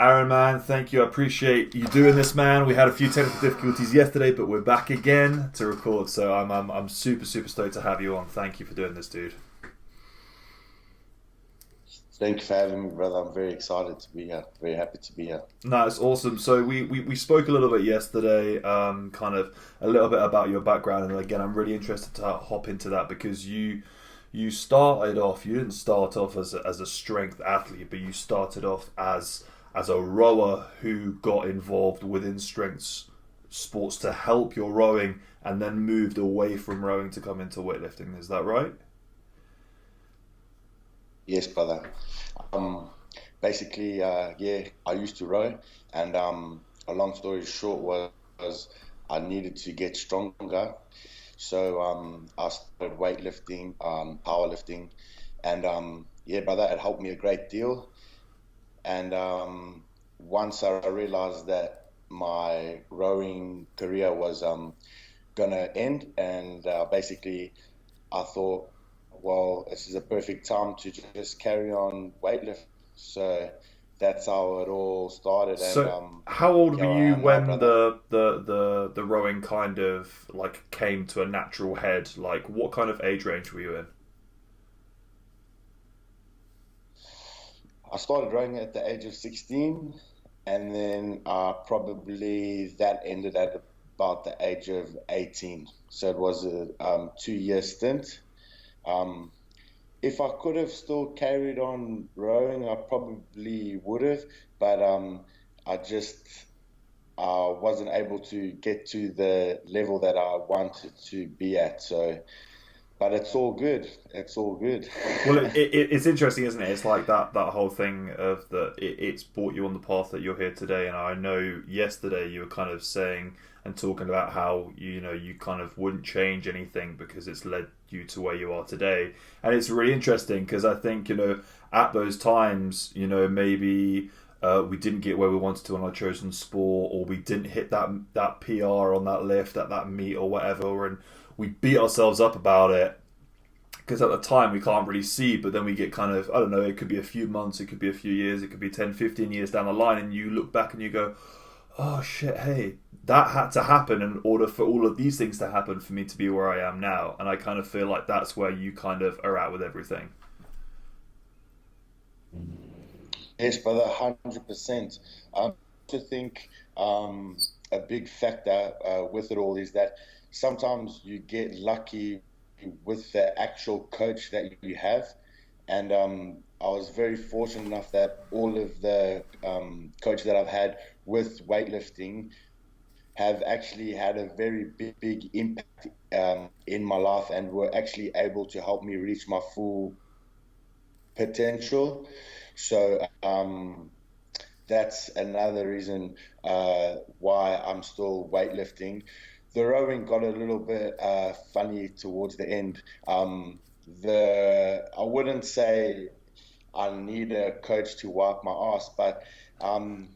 Aaron, man, thank you. I appreciate you doing this, man. We had a few technical difficulties yesterday, but we're back again to record. So I'm super stoked to have you on. Thank you for doing this, dude. Thank you for having me, brother. I'm very excited to be here. Very happy to be here. No, it's awesome. So we spoke a little bit yesterday, kind of a little bit about your background, and again, I'm really interested to hop into that because you started off. You didn't start off as a strength athlete, but you started off as a rower who got involved within strength sports to help your rowing, and then moved away from rowing to come into weightlifting. Is that right? Yes, brother. Um, Basically, yeah, I used to row, and a long story short was I needed to get stronger. So I started weightlifting, powerlifting, and yeah, brother, it helped me a great deal. And once I realized that my rowing career was gonna end, and basically I thought, well, this is a perfect time to just carry on weightlifting. So that's how it all started, and So, how old were here I you am now, when brother. the rowing kind of like came to a natural head? Like, what kind of age range were you in? I started rowing at the age of 16, and then probably that ended at about the age of 18. So it was a 2 year stint. Um, if I could have still carried on rowing, I probably would have, but I just wasn't able to get to the level that I wanted to be at. So, but it's all good. It's all good. Well, it's interesting, isn't it? It's like that whole thing of it's brought you on the path that you're here today. And I know yesterday you were kind of saying and talking about how you kind of wouldn't change anything because it's led you to where you are today. And it's really interesting because I think at those times maybe we didn't get where we wanted to on our chosen sport, or we didn't hit that PR on that lift at that meet or whatever, and we beat ourselves up about it because at the time we can't really see, but then we get kind of, I don't know, it could be a few months, it could be a few years, it could be 10, 15 years down the line, and you look back and you go, oh shit, hey, that had to happen in order for all of these things to happen for me to be where I am now. And I kind of feel like that's where you kind of are at with everything. Yes, brother, 100%. To think a big factor with it all is that sometimes you get lucky with the actual coach that you have. And I was very fortunate enough that all of the coaches that I've had with weightlifting have actually had a very big impact in my life, and were actually able to help me reach my full potential. So that's another reason why I'm still weightlifting. The rowing got a little bit funny towards the end. The I wouldn't say I need a coach to wipe my ass, but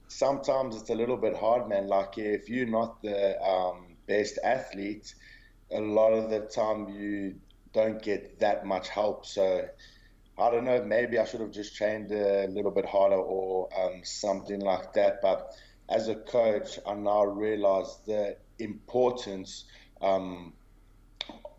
sometimes it's a little bit hard, man. Like if you're not the best athlete, a lot of the time you don't get that much help. So I don't know, maybe I should have just trained a little bit harder, or something like that. But as a coach, I now realize the importance um,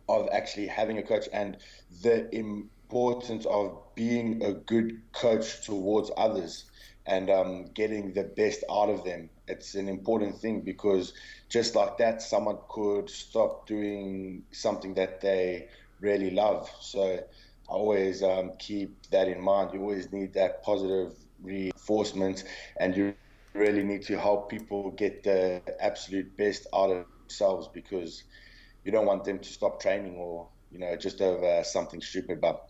of actually having a coach, and the importance of being a good coach towards others, and getting the best out of them. It's an important thing, because just like that, someone could stop doing something that they really love. So I always keep that in mind. You always need that positive reinforcement, and you really need to help people get the absolute best out of themselves, because you don't want them to stop training, or just over something stupid. But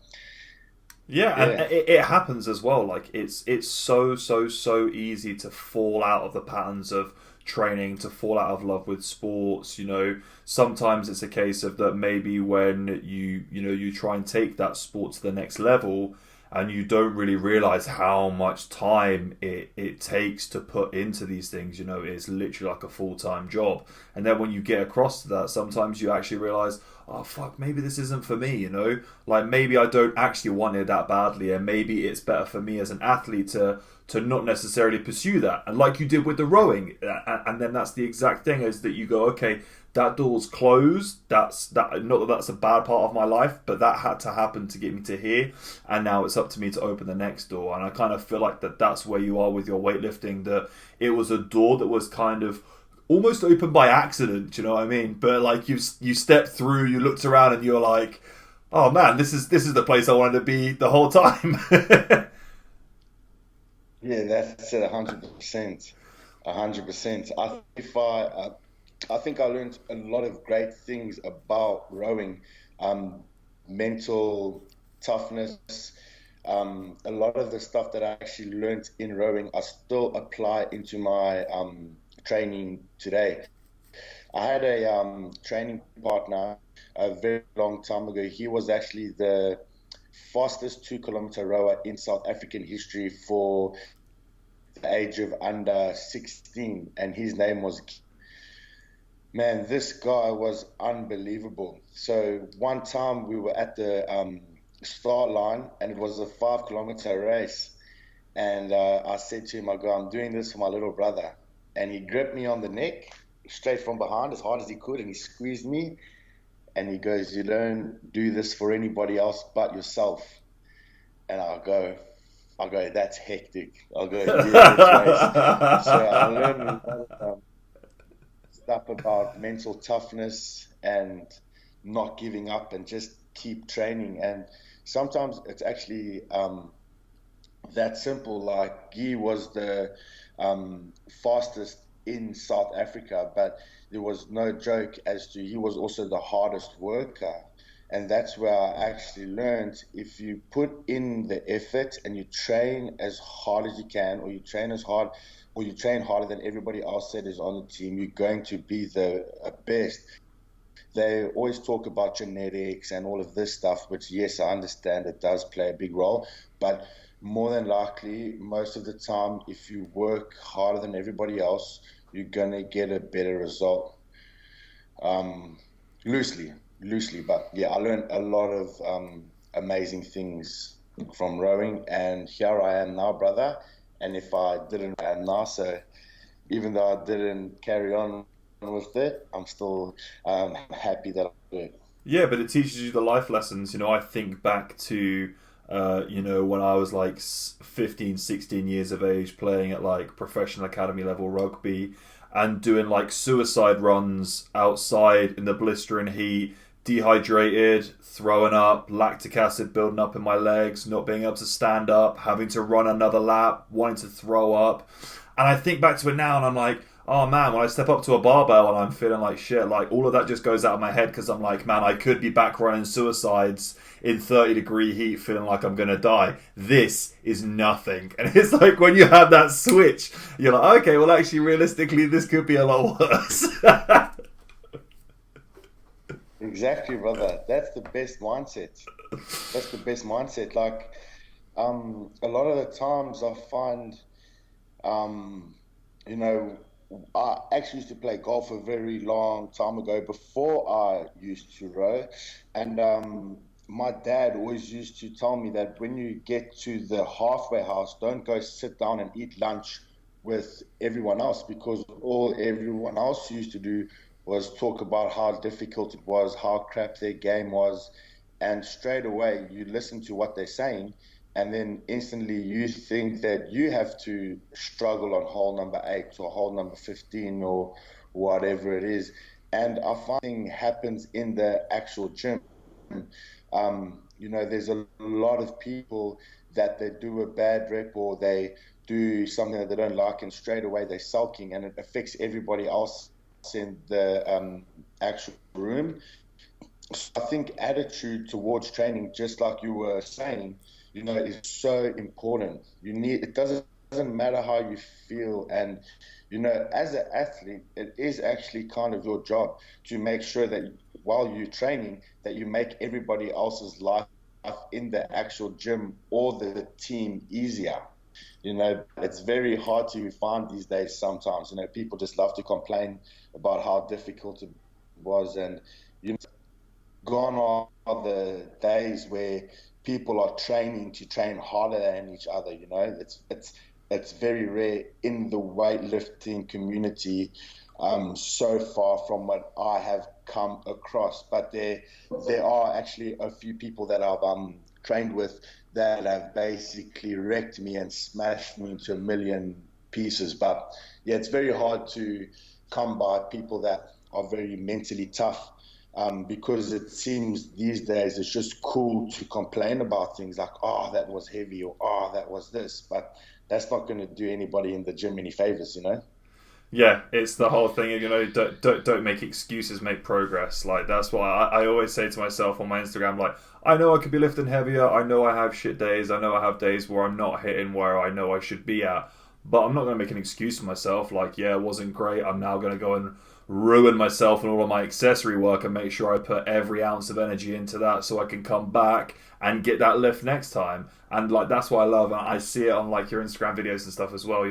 Yeah, and yeah, it happens as well. Like it's so easy to fall out of the patterns of training, to fall out of love with sports. Sometimes it's a case of that maybe when you try and take that sport to the next level, and you don't really realize how much time it takes to put into these things. You know, it's literally like a full-time job. And then when you get across to that, sometimes you actually realize, oh fuck, maybe this isn't for me, you know? Like maybe I don't actually want it that badly, and maybe it's better for me as an athlete to not necessarily pursue that. And like you did with the rowing, and then that's the exact thing, is that you go, okay, that door's closed. That's that. Not that that's a bad part of my life, but that had to happen to get me to here, and now it's up to me to open the next door. And I kind of feel like that's where you are with your weightlifting. That it was a door that was kind of almost open by accident. Do you know what I mean? But like you stepped through, you looked around, and you're like, oh man, this is the place I wanted to be the whole time. Yeah, that's it, 100%. 100%. I think I learned a lot of great things about rowing, mental toughness. A lot of the stuff that I actually learned in rowing, I still apply into my training today. I had a training partner a very long time ago. He was actually the fastest 2 kilometer rower in South African history for the age of under 16, and his name was, man, this guy was unbelievable. So one time we were at the start line, and it was a 5 kilometer race, and I said to him, I go, I'm doing this for my little brother. And he gripped me on the neck straight from behind as hard as he could, and he squeezed me, and he goes, you don't do this for anybody else but yourself. And I go, that's hectic. I'll go, yeah, that's race. So I learned a lot of stuff about mental toughness and not giving up and just keep training. And sometimes it's actually that simple. Like Guy was the fastest in South Africa, but there was no joke as to he was also the hardest worker. And that's where I actually learned, if you put in the effort and you train as hard as you can, or you train as hard, or you train harder than everybody else that is on the team, you're going to be the best. They always talk about genetics and all of this stuff, which yes, I understand it does play a big role, but more than likely, most of the time, if you work harder than everybody else, you're going to get a better result. Loosely, but yeah, I learned a lot of amazing things from rowing, and here I am now, brother. And if I didn't, I am now. So even though I didn't carry on with it, I'm still happy that I did. Yeah, but it teaches you the life lessons. You know, I think back to, you know, when I was like 15, 16 years of age, playing at like professional academy level rugby and doing like suicide runs outside in the blistering heat, dehydrated, throwing up, lactic acid building up in my legs, not being able to stand up, having to run another lap, wanting to throw up. And I think back to it now and I'm like, oh man, when I step up to a barbell and I'm feeling like shit, like all of that just goes out of my head because I'm like, man, I could be back running suicides in 30-degree heat feeling like I'm going to die. This is nothing. And it's like when you have that switch, you're like, okay, well actually realistically this could be a lot worse. Exactly, brother. That's the best mindset. That's the best mindset. Like, a lot of the times I find, you know, I actually used to play golf a very long time ago before I used to row. And my dad always used to tell me that when you get to the halfway house, don't go sit down and eat lunch with everyone else, because all everyone else used to do was talk about how difficult it was, how crap their game was. And straight away, you listen to what they're saying, and then instantly you think that you have to struggle on hole number 8 or hole number 15 or whatever it is. And I find happens in the actual gym. You know, there's a lot of people that they do a bad rep or they do something that they don't like, and straight away they're sulking, and it affects everybody else in the actual room. So I think attitude towards training, just like you were saying, you know, is so important. It doesn't matter how you feel, and you know, as an athlete, it is actually kind of your job to make sure that while you're training, that you make everybody else's life in the actual gym or the team easier. It's very hard to find these days sometimes. People just love to complain about how difficult it was. And, gone are the days where people are training to train harder than each other. It's very rare in the weightlifting community, so far from what I have come across. But there are actually a few people that I've trained with that have basically wrecked me and smashed me into a million pieces. But yeah, it's very hard to come by people that are very mentally tough, because it seems these days it's just cool to complain about things like, oh, that was heavy, or oh, that was this. But that's not going to do anybody in the gym any favors. Yeah, it's the whole thing of, don't make excuses, make progress. Like, that's why I always say to myself on my Instagram, like, I know I could be lifting heavier, I know I have shit days, I know I have days where I'm not hitting where I know I should be at, but I'm not going to make an excuse for myself, like, yeah, it wasn't great, I'm now going to go and ruin myself and all of my accessory work and make sure I put every ounce of energy into that so I can come back and get that lift next time. And like, that's what I love, and I see it on like your Instagram videos and stuff as well.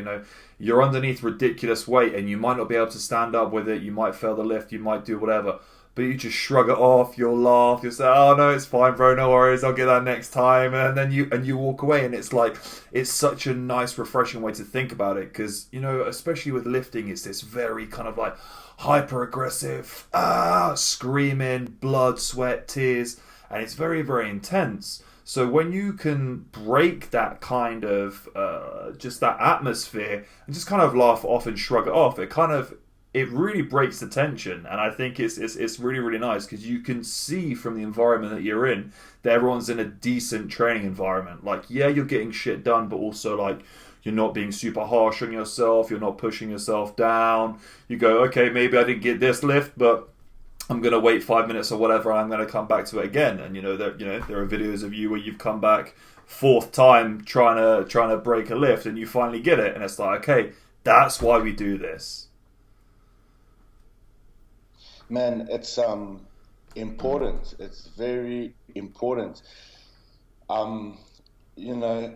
You're underneath ridiculous weight and you might not be able to stand up with it, you might fail the lift, you might do whatever, but you just shrug it off, you'll laugh, you'll say, oh no, it's fine bro, no worries, I'll get that next time, and then you walk away. And it's like, it's such a nice, refreshing way to think about it, because especially with lifting, it's this very kind of like hyper aggressive, screaming, blood, sweat, tears, and it's very, very intense. So when you can break that kind of just that atmosphere and just kind of laugh off and shrug it off, it really breaks the tension. And I think it's really, really nice, because you can see from the environment that you're in that everyone's in a decent training environment. Like, yeah, you're getting shit done, but also like, you're not being super harsh on yourself, you're not pushing yourself down. You go, okay, maybe I didn't get this lift, but I'm going to wait 5 minutes or whatever, and I'm going to come back to it again. And there are videos of you where you've come back fourth time trying to break a lift, and you finally get it, and it's like, okay, that's why we do this. Man, it's important. It's very important. Um, you know,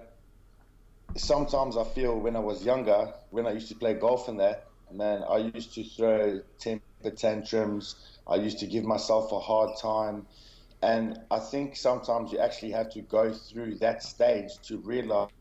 Sometimes I feel when I was younger, when I used to play golf and that, man, I used to throw temper tantrums. I used to give myself a hard time. And I think sometimes you actually have to go through that stage to realize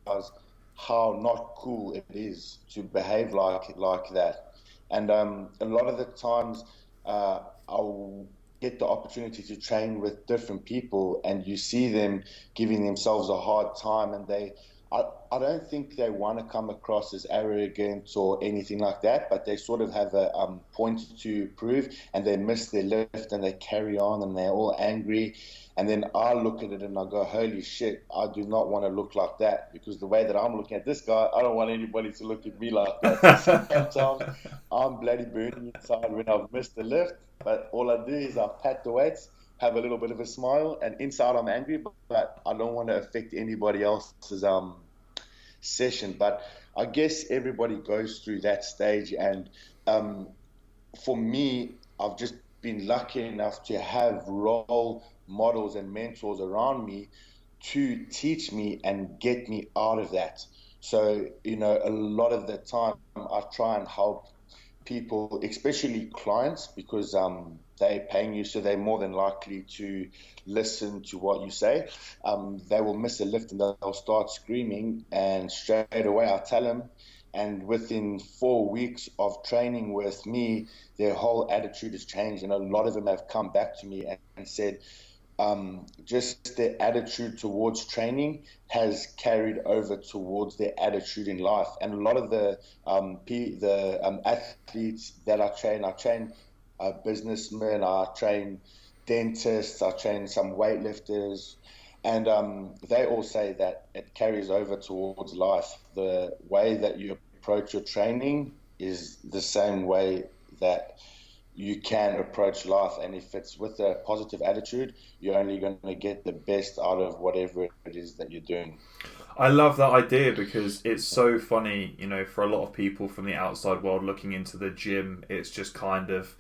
how not cool it is to behave like that. And a lot of the times, I'll get the opportunity to train with different people, and you see them giving themselves a hard time, and I don't think they want to come across as arrogant or anything like that, but they sort of have a point to prove, and they miss their lift and they carry on and they're all angry. And then I look at it and I go, holy shit, I do not want to look like that, because the way that I'm looking at this guy, I don't want anybody to look at me like that. So sometimes I'm bloody burning inside when I've missed the lift, but all I do is I pat the weights, have a little bit of a smile, and inside I'm angry, but I don't want to affect anybody else's session. But I guess everybody goes through that stage, and for me, I've just been lucky enough to have role models and mentors around me to teach me and get me out of that. So, a lot of the time I try and help people, especially clients, because they're paying you, so they're more than likely to listen to what you say. They will miss a lift and they'll start screaming, and straight away I tell them, and within 4 weeks of training with me, their whole attitude has changed, and a lot of them have come back to me and said, just their attitude towards training has carried over towards their attitude in life. And a lot of the athletes that I train businessmen, I train dentists, I train some weightlifters, and they all say that it carries over towards life. The way that you approach your training is the same way that you can approach life, and if it's with a positive attitude, you're only going to get the best out of whatever it is that you're doing. I love that idea, because it's so funny, for a lot of people from the outside world looking into the gym, it's just kind of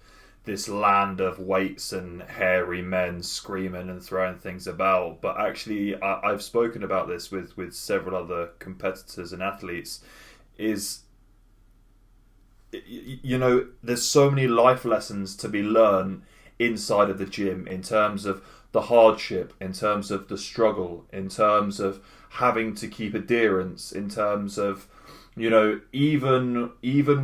this land of weights and hairy men screaming and throwing things about. But actually, I've spoken about this with several other competitors and athletes. Is, you know, there's so many life lessons to be learned inside of the gym, in terms of the hardship, in terms of the struggle, in terms of having to keep adherence, in terms of, you know, even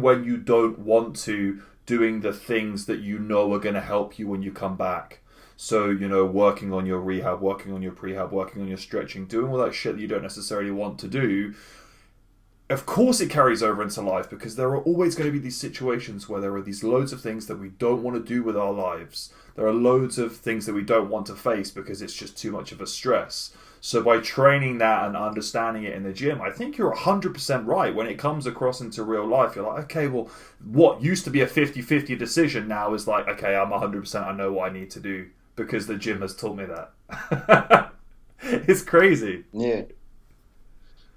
when you don't want to, doing the things that you know are going to help you when you come back. So, you know, working on your rehab, working on your prehab, working on your stretching, doing all that shit that you don't necessarily want to do. Of course it carries over into life, because there are always going to be these situations where there are these loads of things that we don't want to do with our lives. There are loads of things that we don't want to face because it's just too much of a stress. So by training that and understanding it in the gym, I think you're 100% right. When it comes across into real life, you're like, okay, well, what used to be a 50-50 decision now is like, okay, I'm 100%, I know what I need to do because the gym has taught me that. It's crazy. Yeah.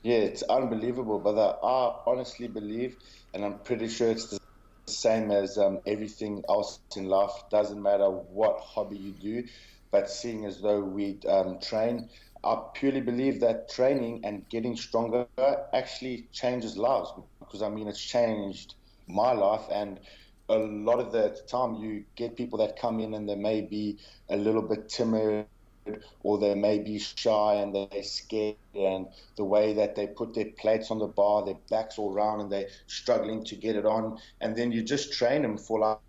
Yeah, it's unbelievable, brother. I honestly believe, and I'm pretty sure it's the same as everything else in life. Doesn't matter what hobby you do, but seeing as though we train, I purely believe that training and getting stronger actually changes lives. Because I mean, it's changed my life, and a lot of the time you get people that come in and they may be a little bit timid, or they may be shy and they're scared, and the way that they put their plates on the bar, their backs all round, and they're struggling to get it on. And then you just train them for like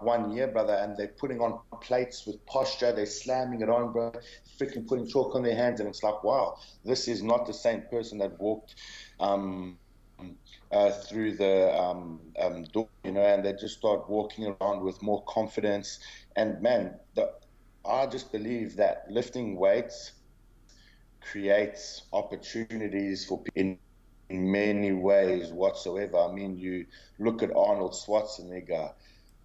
1 year, brother, and they're putting on plates with posture, they're slamming it on, bro, freaking putting chalk on their hands, and it's like, wow, this is not the same person that walked through the door, you know, and they just start walking around with more confidence. And man, I just believe that lifting weights creates opportunities for people in many ways whatsoever. I mean, you look at Arnold Schwarzenegger,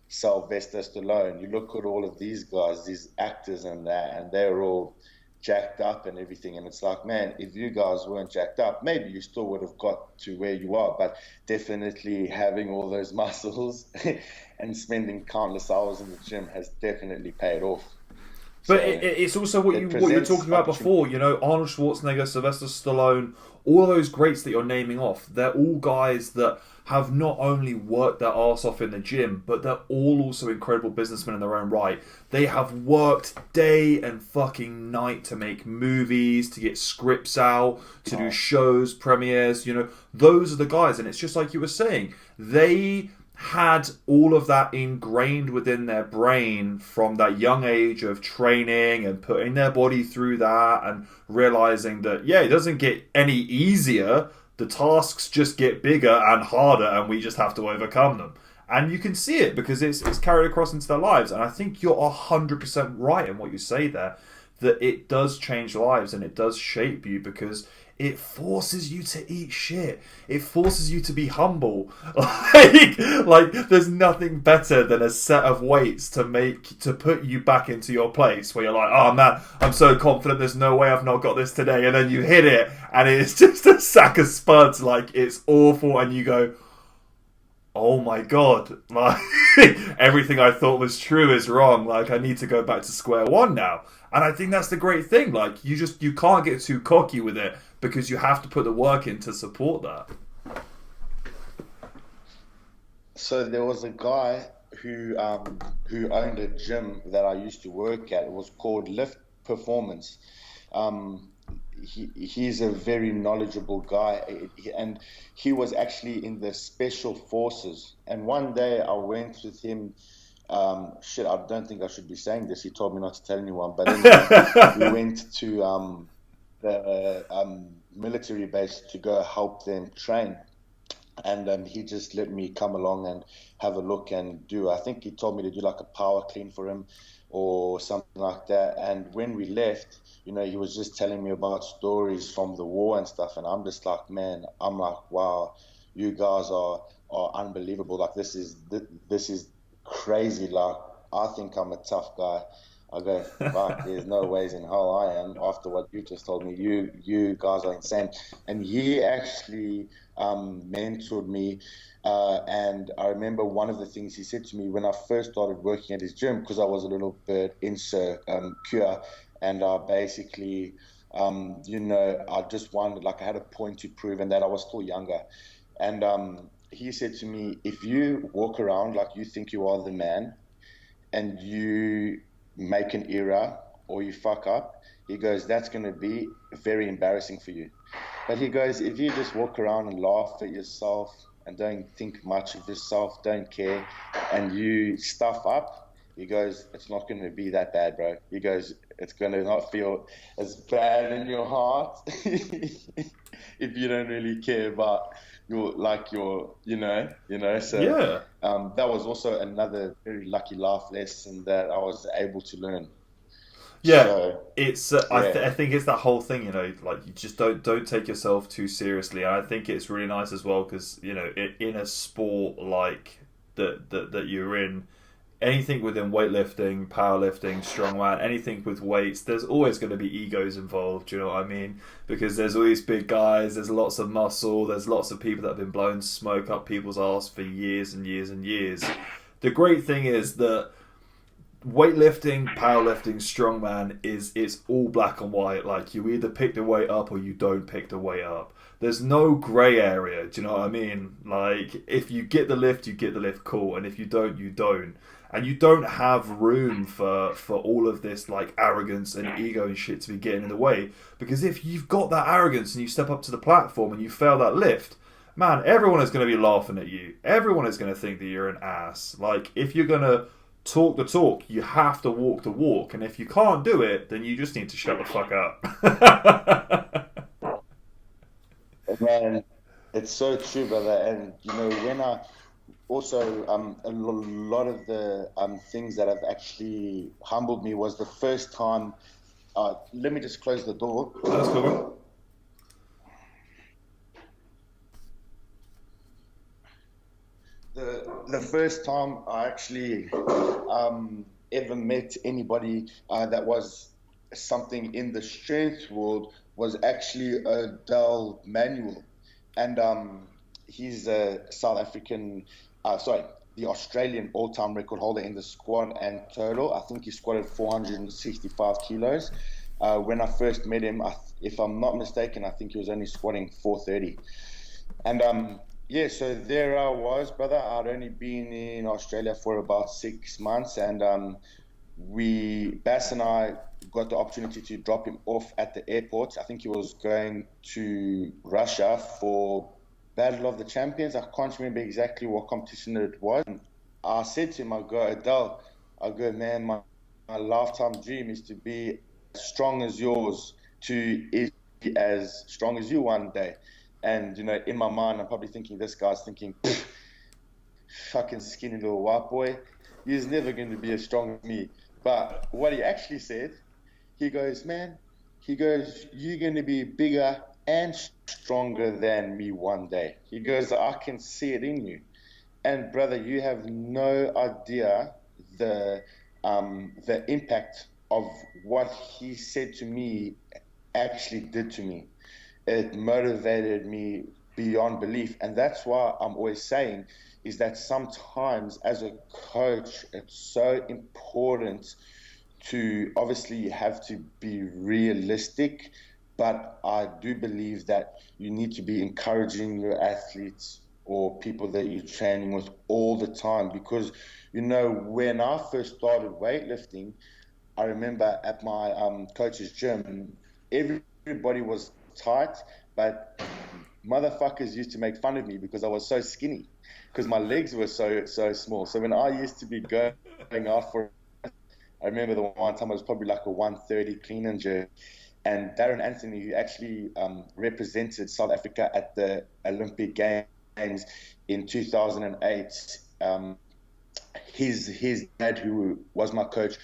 Sylvester Stallone, you look at all of these guys, these actors and that, and they're all jacked up and everything. And it's like, man, if you guys weren't jacked up, maybe you still would have got to where you are, but definitely having all those muscles and spending countless hours in the gym has definitely paid off. But it's also what you were talking about before, you know, Arnold Schwarzenegger, Sylvester Stallone, all those greats that you're naming off, they're all guys that have not only worked their arse off in the gym, but they're all also incredible businessmen in their own right. They have worked day and fucking night to make movies, to get scripts out, to do shows, premieres, you know, those are the guys. And it's just like you were saying, they had all of that ingrained within their brain from that young age of training and putting their body through that and realizing that, yeah, it doesn't get any easier. The tasks just get bigger and harder, and we just have to overcome them. And you can see it because it's carried across into their lives. And I think you're 100% right in what you say there, that it does change lives and it does shape you, because it forces you to eat shit. It forces you to be humble. Like there's nothing better than a set of weights to put you back into your place where you're like, oh man, I'm so confident, there's no way I've not got this today. And then you hit it and it's just a sack of spuds. Like, it's awful. And you go, oh my god, like everything I thought was true is wrong. Like, I need to go back to square one now. And I think that's the great thing. Like, you can't get too cocky with it, because you have to put the work in to support that. So there was a guy who owned a gym that I used to work at. It was called Lift Performance. He's a very knowledgeable guy, and he was actually in the special forces. And one day I went with him. I don't think I should be saying this. He told me not to tell anyone, but anyway, we went to the military base to go help them train. And he just let me come along and have a look and do, I think he told me to do like a power clean for him or something like that. And when we left, you know, he was just telling me about stories from the war and stuff. And I'm just like, man, I'm like, wow, you guys are unbelievable. Like, this is crazy. Like, I think I'm a tough guy. I go, fuck, there's no ways in hell I am after what you just told me. You guys are insane. And he actually mentored me. And I remember one of the things he said to me when I first started working at his gym, because I was a little bit insecure, and I basically, I just wanted, like, I had a point to prove, and that I was still younger. And he said to me, if you walk around like you think you are the man, and you make an error or you fuck up, he goes, that's going to be very embarrassing for you. But he goes, if you just walk around and laugh at yourself and don't think much of yourself, don't care, and you stuff up, he goes, it's not going to be that bad, bro. He goes, it's going to not feel as bad in your heart if you don't really care about your. So Yeah. that was also another very lucky life lesson that I was able to learn. Yeah, So it's yeah, I think it's that whole thing, like you just don't take yourself too seriously. And I think it's really nice as well because in a sport like that you're in, anything within weightlifting, powerlifting, strongman, anything with weights, there's always going to be egos involved. Do you know what I mean? Because there's all these big guys, there's lots of muscle, there's lots of people that have been blowing smoke up people's arse for years and years and years. The great thing is that weightlifting, powerlifting, strongman is it's all black and white. Like you either pick the weight up or you don't pick the weight up. There's no grey area. Do you know what I mean? Like if you get the lift, you get the lift, cool. And if you don't, you don't. And you don't have room for all of this like arrogance and ego and shit to be getting in the way. Because if you've got that arrogance and you step up to the platform and you fail that lift, man, everyone is going to be laughing at you. Everyone is going to think that you're an ass. Like if you're going to talk the talk, you have to walk the walk, and if you can't do it, then you just need to shut the fuck up. man, it's so true, brother. And when I also a lot of the things that have actually humbled me was the first time. Let me just close the door. That's cool, bro. The first time I actually ever met anybody that was something in the strength world was actually Dal Manuel, and he's a South African, the Australian all-time record holder in the squat and total. I think he squatted 465 kilos. When I first met him, if I'm not mistaken, I think he was only squatting 430. And yeah, so there I was, brother. I'd only been in Australia for about 6 months, and Bass and I got the opportunity to drop him off at the airport. I think he was going to Russia for Battle of the Champions. I can't remember exactly what competition it was. I said to him, Adele, man, my lifetime dream is to be as strong as yours, to be as strong as you one day. And, in my mind, I'm probably thinking, this guy's thinking, fucking skinny little white boy. He's never going to be as strong as me. But what he actually said, he goes, you're going to be bigger and stronger than me one day. He goes, I can see it in you. And brother, you have no idea the impact of what he said to me actually did to me. It motivated me beyond belief. And that's why I'm always saying is that sometimes as a coach, it's so important to obviously have to be realistic, but I do believe that you need to be encouraging your athletes or people that you're training with all the time. Because, when I first started weightlifting, I remember at my coach's gym, everybody was tight, but motherfuckers used to make fun of me because I was so skinny, because my legs were so small. So when I used to be going out for, I remember the one time I was probably like a 130 clean and jerk, and Darren Anthony, who actually represented South Africa at the Olympic Games in 2008, his dad, who was my coach,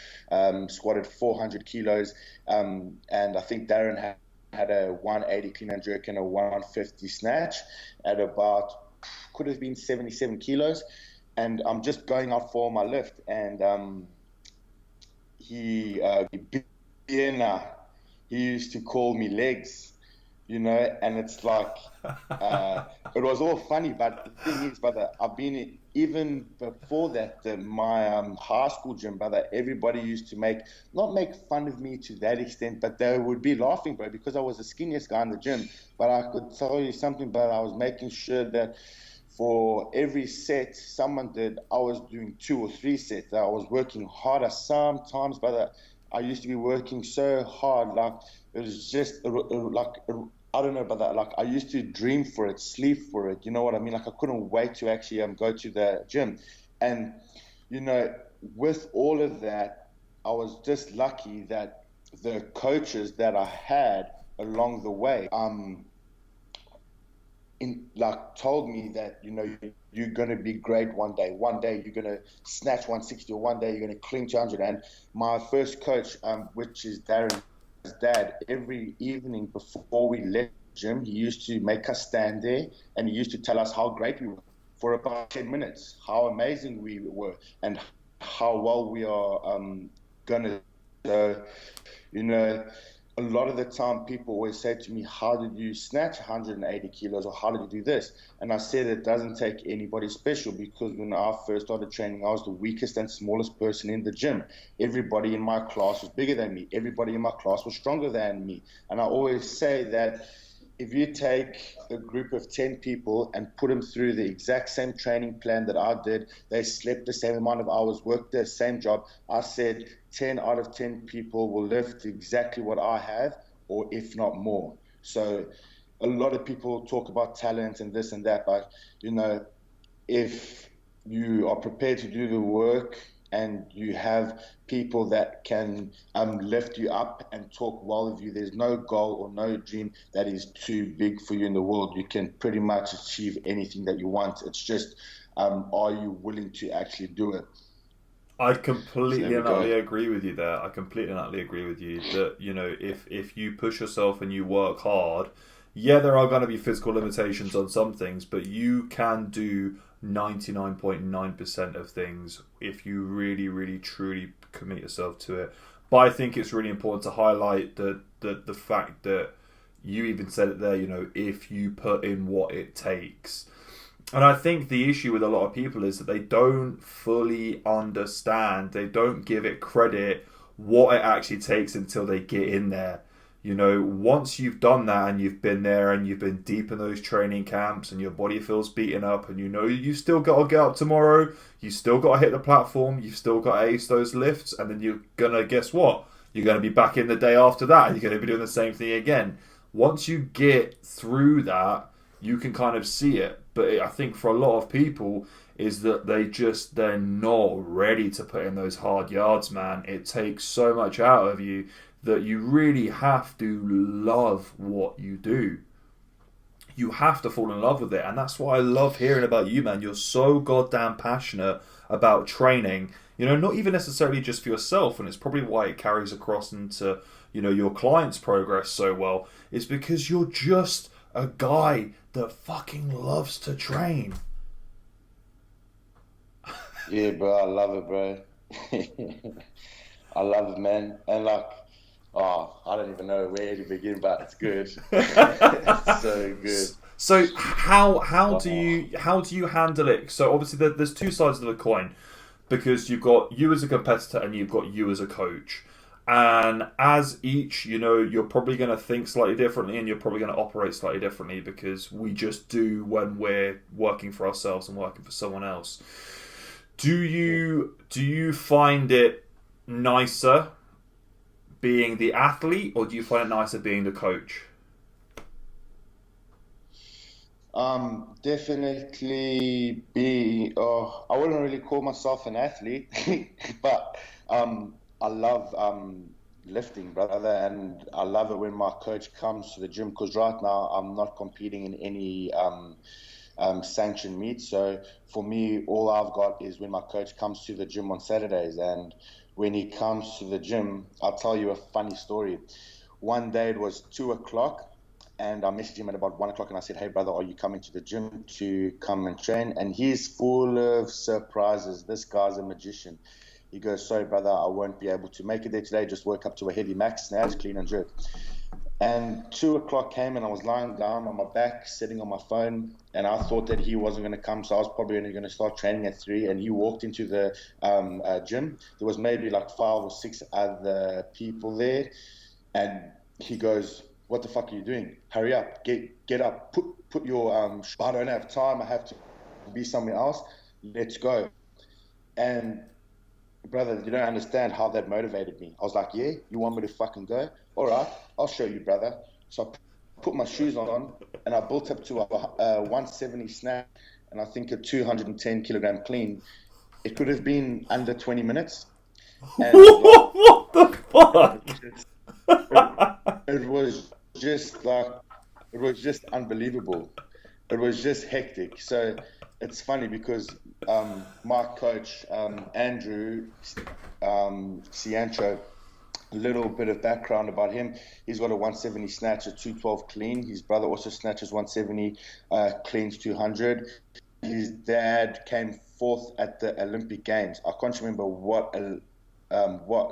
squatted 400 kilos, and I think Darren had a 180 clean and jerk and a 150 snatch at about, could have been 77 kilos. And I'm just going out for my lift, and Vienna, he used to call me legs, and it's like, it was all funny. But the thing is, brother, I've been even before that, my high school gym, brother. Everybody used to not make fun of me to that extent, but they would be laughing, bro, because I was the skinniest guy in the gym. But I could tell you something, brother. I was making sure that for every set I was doing 2 or 3 sets. I was working harder sometimes, but I used to be working so hard, like it was just like I don't know about that. Like I used to dream for it, sleep for it. You know what I mean? Like I couldn't wait to actually go to the gym, and you know, with all of that, I was just lucky that the coaches that I had along the way, told me that you're gonna be great one day. One day you're gonna snatch 160, or one day you're gonna clean 200. And my first coach, which is Darren's dad, every evening before we left the gym, he used to make us stand there, and he used to tell us how great we were for about 10 minutes, how amazing we were, and how well we are gonna. So, you know, a lot of the time people always say to me, how did you snatch 180 kilos, or how did you do this? And I said it doesn't take anybody special, because when I first started training, I was the weakest and smallest person in the gym. Everybody in my class was bigger than me. Everybody in my class was stronger than me. And I always say that if you take a group of 10 people and put them through the exact same training plan that I did, they slept the same amount of hours, worked the same job, I said 10 out of 10 people will lift exactly what I have, or if not more. So a lot of people talk about talent and this and that, but if you are prepared to do the work and you have people that can lift you up and talk well of you, there's no goal or no dream that is too big for you in the world. You can pretty much achieve anything that you want. It's just, are you willing to actually do it? I So completely there we and utterly go. agree with you there. I completely and utterly agree with you that, if you push yourself and you work hard, yeah, there are going to be physical limitations on some things, but you can do 99.9% of things if you really, really, truly commit yourself to it. But I think it's really important to highlight the fact that you even said it there, if you put in what it takes. And I think the issue with a lot of people is that they don't fully understand, they don't give it credit what it actually takes until they get in there. Once you've done that and you've been there and you've been deep in those training camps and your body feels beaten up, and you still got to get up tomorrow, you still got to hit the platform, you've still got to ace those lifts, and then you're going to, guess what? You're going to be back in the day after that and you're going to be doing the same thing again. Once you get through that, you can kind of see it. But I think for a lot of people is that they're not ready to put in those hard yards, man. It takes so much out of you that you really have to love what you do. You have to fall in love with it. And that's what I love hearing about you, man. You're so goddamn passionate about training. Not even necessarily just for yourself, and it's probably why it carries across into, your clients' progress so well. It's because you're just a guy that fucking loves to train. Yeah, bro, I love it, bro. I love it, man. And I don't even know where to begin, but it's good. It's so good. So how do Oh, you handle it? So obviously there's two sides of the coin, because you've got you as a competitor and you've got you as a coach. And as each, you're probably going to think slightly differently and you're probably going to operate slightly differently, because we just do when we're working for ourselves and working for someone else. Do you find it nicer being the athlete, or do you find it nicer being the coach? definitely be. I wouldn't really call myself an athlete, but I love lifting, brother, and I love it when my coach comes to the gym, because right now I'm not competing in any sanctioned meets. So for me, all I've got is when my coach comes to the gym on Saturdays, and when he comes to the gym, I'll tell you a funny story. One day it was 2 o'clock, and I messaged him at about 1 o'clock, and I said, "Hey, brother, are you coming to the gym to come and train?" And he's full of surprises. This guy's a magician. He goes, sorry, brother, I won't be able to make it there today. Just work up to a heavy max, snatch, clean and jerk. And 2 o'clock came and I was lying down on my back, sitting on my phone, and I thought that he wasn't going to come, so I was probably only going to start training at 3. And he walked into the gym. There was maybe like 5 or 6 other people there, and he goes, "What the fuck are you doing? Hurry up, get up, put your I don't have time. I have to be somewhere else. Let's go." And brother, you don't understand how that motivated me. I was like, yeah, you want me to fucking go? All right, I'll show you, brother. So I put my shoes on and I built up to a 170 snatch and I think a 210 kilogram clean. It could have been under 20 minutes. And what the fuck? It was just unbelievable. It was just hectic. So it's funny because my coach, Andrew Ciancio, a little bit of background about him. He's got a 170 snatch, a 212 clean. His brother also snatches 170, cleans 200. His dad came fourth at the Olympic Games. I can't remember what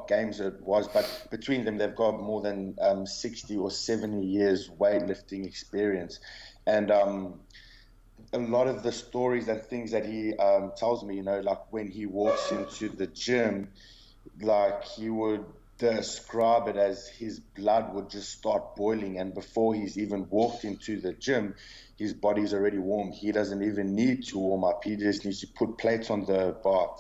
games it was, but between them, they've got more than 60 or 70 years weightlifting experience. And a lot of the stories and things that he tells me, like when he walks into the gym, like he would describe it as his blood would just start boiling, and before he's even walked into the gym, his body's already warm. He doesn't even need to warm up. He just needs to put plates on the bar.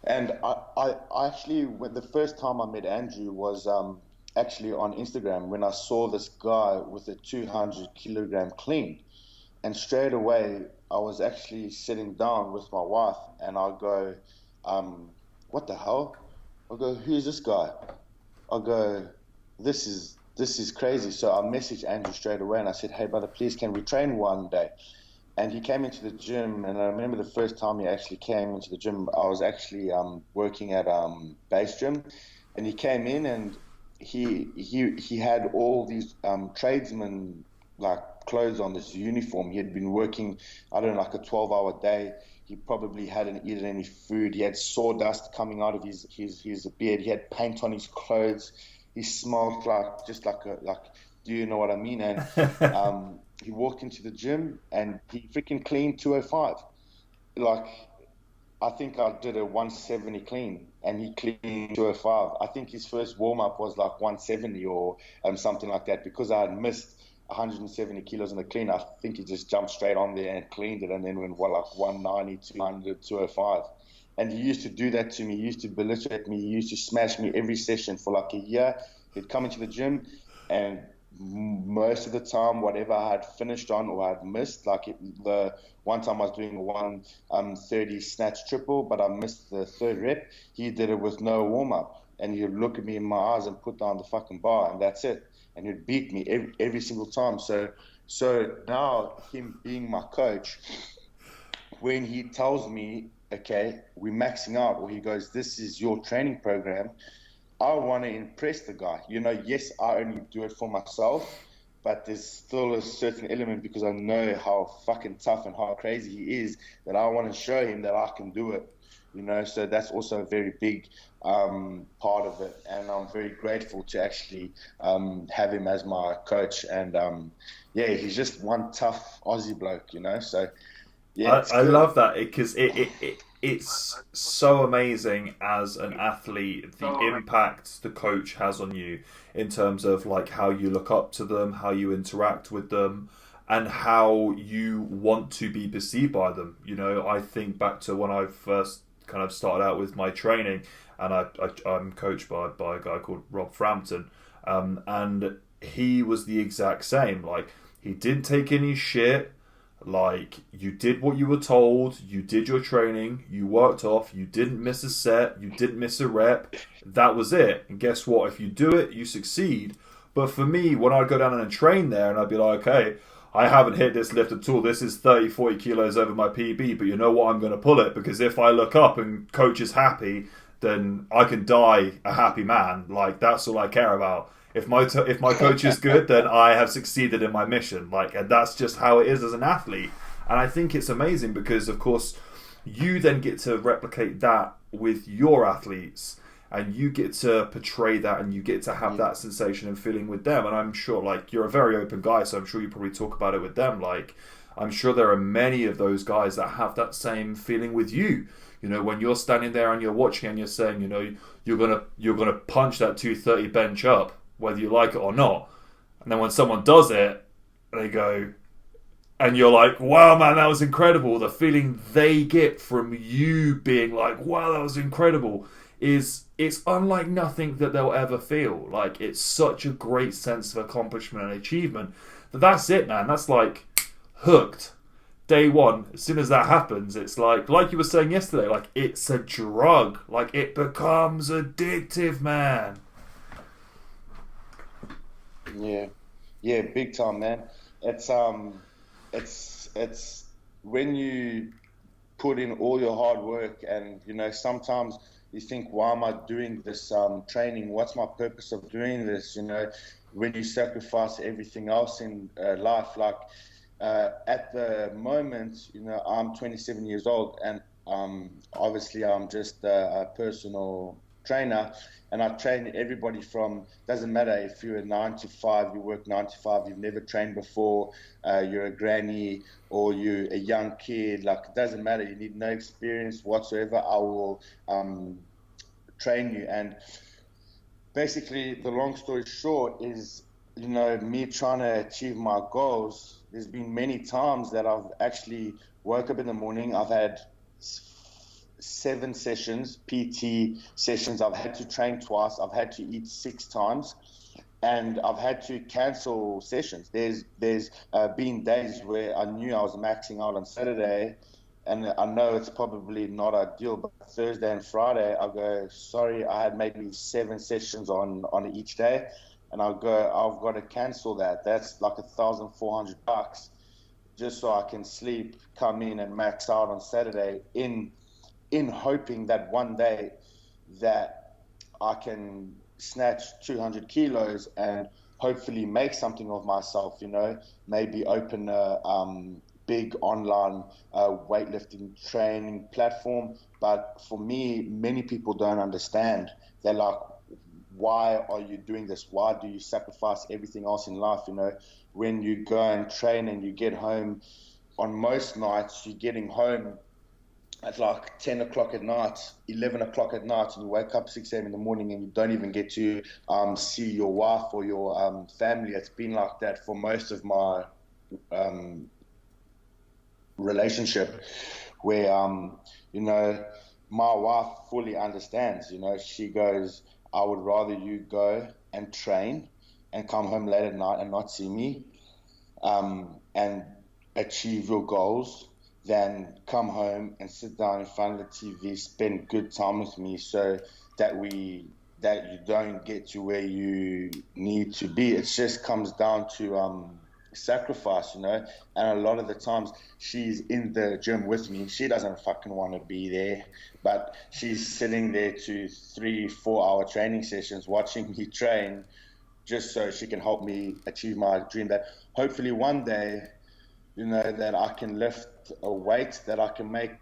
And I actually, when the first time I met Andrew was actually on Instagram when I saw this guy with a 200 kilogram clean. And straight away, I was actually sitting down with my wife and I go, what the hell? I go, who's this guy? I go, this is crazy. So I messaged Andrew straight away and I said, hey brother, please can we train one day? And he came into the gym, and I remember the first time he actually came into the gym, I was actually working at Base Gym, and he came in and he had all these tradesman like clothes on, this uniform. He had been working, I don't know, like a 12-hour day. He probably hadn't eaten any food. He had sawdust coming out of his beard. He had paint on his clothes. He smelled like do you know what I mean? And he walked into the gym and he freaking cleaned 205. Like, I think I did a 170 clean and he cleaned 205. I think his first warm-up was like 170 or something like that, because I had missed 170 kilos in the clean. I think he just jumped straight on there and cleaned it and then went like 190, 200, 205. And he used to do that to me. He used to belittle me. He used to smash me every session for like a year. He'd come into the gym and most of the time, whatever I had finished on or I had missed, the one time I was doing a 130 snatch triple, but I missed the third rep, he did it with no warm-up. And he'd look at me in my eyes and put down the fucking bar, and that's it. And he'd beat me every single time. So now, him being my coach, when he tells me, okay, we're maxing out, or he goes, this is your training program, I want to impress the guy. Yes, I only do it for myself, but there's still a certain element because I know how fucking tough and how crazy he is, that I want to show him that I can do it. So that's also a very big part of it. And I'm very grateful to actually have him as my coach. And he's just one tough Aussie bloke, So yeah, I love that because it's so amazing as an athlete, the impact the coach has on you in terms of like how you look up to them, how you interact with them, and how you want to be perceived by them. I think back to when I first kind of started out with my training, and I'm coached by a guy called Rob Frampton, and he was the exact same. Like, he didn't take any shit. Like, you did what you were told, you did your training, you worked off, you didn't miss a set, you didn't miss a rep, that was it. And guess what? If you do it, you succeed. But for me, when I'd go down and train there and I'd be like, okay, I haven't hit this lift at all, this is 30, 40 kilos over my PB, but you know what, I'm going to pull it, because if I look up and coach is happy, then I can die a happy man. Like, that's all I care about. If my coach is good, then I have succeeded in my mission. Like, and that's just how it is as an athlete. And I think it's amazing because, of course, you then get to replicate that with your athletes, and you get to portray that, and you get to have that sensation and feeling with them. And I'm sure, like, you're a very open guy, so I'm sure you probably talk about it with them. Like, I'm sure there are many of those guys that have that same feeling with you. You know, when you're standing there and you're watching and you're saying, you know, you're gonna punch that 230 bench up, whether you like it or not. And then when someone does it, they go, and you're like, wow, man, that was incredible. The feeling they get from you being like, wow, that was incredible, it's unlike nothing that they'll ever feel. Like, it's such a great sense of accomplishment and achievement. That's it, man. That's like hooked. Day one, as soon as that happens, it's like you were saying yesterday, like, it's a drug. Like, it becomes addictive, man. Yeah, big time, man. It's when you put in all your hard work, and you know, sometimes you think, why am I doing this training? What's my purpose of doing this? You know, when you sacrifice everything else in life, like. At the moment, you know, I'm 27 years old, and obviously I'm just a personal trainer, and I train everybody from, doesn't matter if you're a 9 to 5, you work 9 to 5, you've never trained before, you're a granny, or you're a young kid, like, it doesn't matter, you need no experience whatsoever, I will train you. And basically, the long story short is, you know, me trying to achieve my goals. There's been many times that I've actually woke up in the morning, I've had 7 sessions, PT sessions, I've had to train twice, I've had to eat 6 times, and I've had to cancel sessions. There's been days where I knew I was maxing out on Saturday, and I know it's probably not ideal, but Thursday and Friday, I go, sorry, I had maybe 7 sessions on each day. And I'll go, I've got to cancel that. That's like $1,400 just so I can sleep, come in and max out on Saturday in hoping that one day that I can snatch 200 kilos and hopefully make something of myself, you know, maybe open a big online weightlifting training platform. But for me, many people don't understand. They're like, why are you doing this? Why do you sacrifice everything else in life? You know, when you go and train and you get home, on most nights, you're getting home at like 10 o'clock at night, 11 o'clock at night, and you wake up 6 a.m. in the morning and you don't even get to see your wife or your family. It's been like that for most of my relationship, where, you know, my wife fully understands. You know, she goes, I would rather you go and train and come home late at night and not see me and achieve your goals than come home and sit down in front of the TV, spend good time with me, so that you don't get to where you need to be. It just comes down to sacrifice, you know. And a lot of the times she's in the gym with me, she doesn't fucking want to be there, but she's sitting there to 3-4 hour training sessions watching me train just so she can help me achieve my dream, that hopefully one day, you know, that I can lift a weight that I can make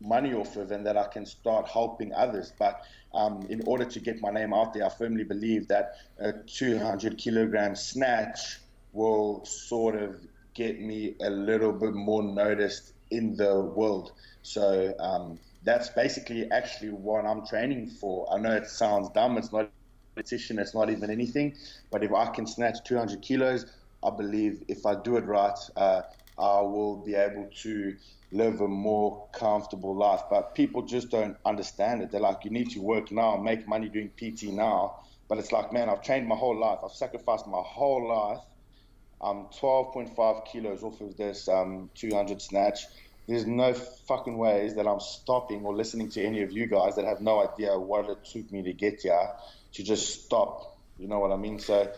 money off of and that I can start helping others. But in order to get my name out there, I firmly believe that a 200 kilogram snatch will sort of get me a little bit more noticed in the world. So that's basically actually what I'm training for. I know it sounds dumb, it's not a competition, it's not even anything, but if I can snatch 200 kilos, I believe if I do it right, I will be able to live a more comfortable life. But people just don't understand it. They're like, you need to work now, make money doing PT now. But it's like, man, I've trained my whole life, I've sacrificed my whole life. I'm 12.5 kilos off of this 200 snatch. There's no fucking ways that I'm stopping or listening to any of you guys that have no idea what it took me to get here to just stop. You know what I mean? So,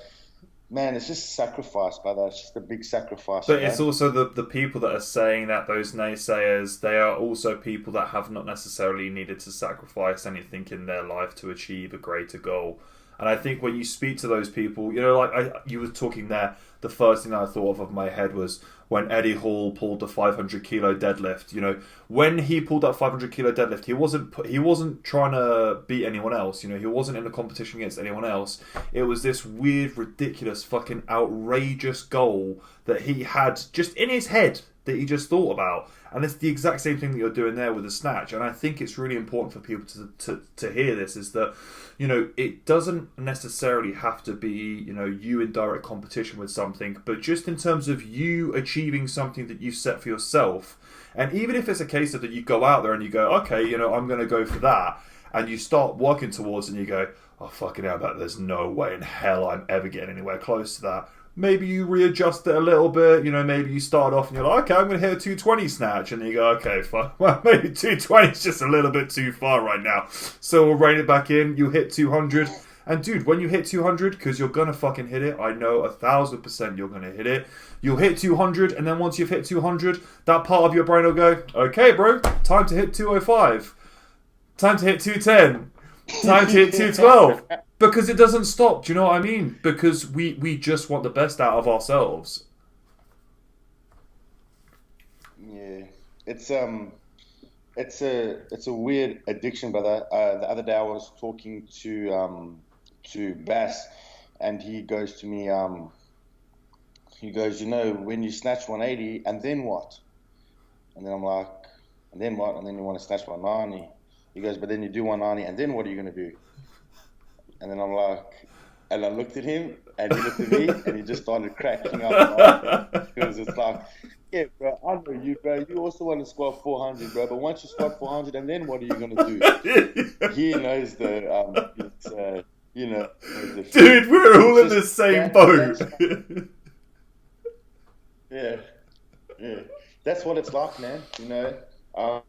man, it's just sacrifice, brother. It's just a big sacrifice. But it's also the people that are saying that, those naysayers, they are also people that have not necessarily needed to sacrifice anything in their life to achieve a greater goal. And I think when you speak to those people, you know, like you were talking there, the first thing I thought of my head was when Eddie Hall pulled the 500 kilo deadlift. You know, when he pulled that 500 kilo deadlift, he wasn't trying to beat anyone else. You know, he wasn't in a competition against anyone else. It was this weird, ridiculous, fucking outrageous goal that he had just in his head that he just thought about. And it's the exact same thing that you're doing there with the snatch. And I think it's really important for people to hear this, is that, you know, it doesn't necessarily have to be, you know, you in direct competition with something, but just in terms of you achieving something that you set for yourself. And even if it's a case of that you go out there and you go, okay, you know, I'm going to go for that, and you start working towards it and you go, oh, fucking hell, there's no way in hell I'm ever getting anywhere close to that. Maybe you readjust it a little bit, you know, maybe you start off and you're like, okay, I'm going to hit a 220 snatch. And then you go, okay, fine. Well, maybe 220 is just a little bit too far right now. So we'll rein it back in. You hit 200. And dude, when you hit 200, because you're going to fucking hit it, I know 1,000% you're going to hit it. You'll hit 200, and then once you've hit 200, that part of your brain will go, okay, bro, time to hit 205. Time to hit 210. Time to hit 212. Because it doesn't stop, do you know what I mean? Because we just want the best out of ourselves. Yeah, it's a weird addiction, brother. The other day I was talking to Bass, and he goes to me, he goes, you know, when you snatch 180, and then what? And then I'm like, and then what? And then you want to snatch 190. He goes, but then you do 190, and then what are you going to do? And then I'm like, and I looked at him, and he looked at me, and he just started cracking up. Because it's like, yeah, bro, I know you, bro. You also want to squat 400, bro. But once you squat 400, and then what are you going to do? He knows the, you know. Dude, we're all in the same boat. Yeah. That's what it's like, man. You know,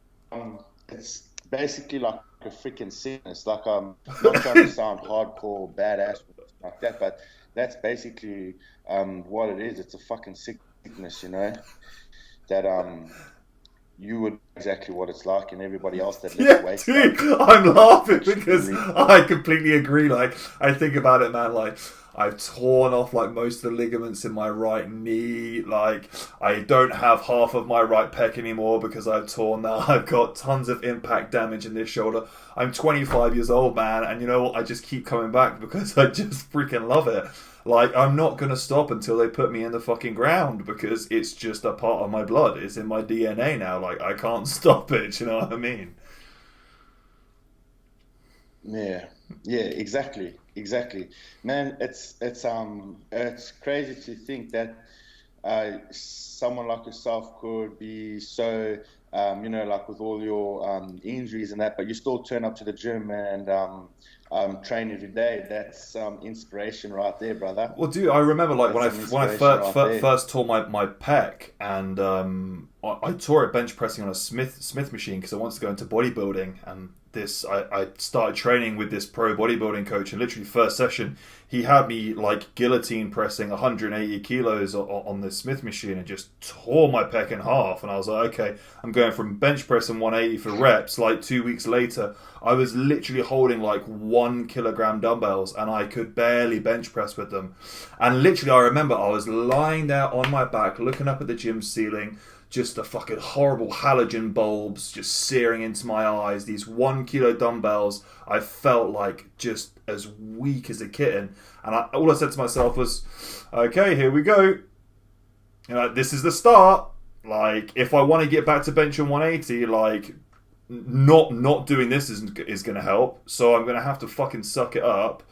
it's basically like a freaking sickness. Like, I'm not trying to sound hardcore badass like that, but that's basically what it is. It's a fucking sickness, you know, that you would know exactly what it's like, and everybody else that lifts weights. Dude, I'm laughing because I completely agree. Like, I think about it, man, like, I've torn off like most of the ligaments in my right knee. Like, I don't have half of my right pec anymore because I've torn that. I've got tons of impact damage in this shoulder. I'm 25 years old, man, and you know what? I just keep coming back because I just freaking love it. Like, I'm not going to stop until they put me in the fucking ground because it's just a part of my blood. It's in my DNA now. Like, I can't stop it. You know what I mean? Yeah, exactly. Man, it's crazy to think that someone like yourself could be so, you know, like with all your injuries and that, but you still turn up to the gym and train every day. That's inspiration right there, brother. Well, dude, I remember like when I first tore my pec, and I tore it bench pressing on a Smith machine because I wanted to go into bodybuilding, and I started training with this pro bodybuilding coach, and literally first session he had me like guillotine pressing 180 kilos on this Smith machine and just tore my pec in half. And I was like, okay, I'm going from bench pressing 180 for reps. Like 2 weeks later, I was literally holding like 1 kilogram dumbbells and I could barely bench press with them. And literally I remember I was lying there on my back looking up at the gym ceiling, just the fucking horrible halogen bulbs just searing into my eyes. These 1 kilo dumbbells, I felt like just as weak as a kitten. And all I said to myself was, okay, here we go. You know, this is the start. Like, if I want to get back to benching 180, like, not doing this is going to help. So I'm going to have to fucking suck it up.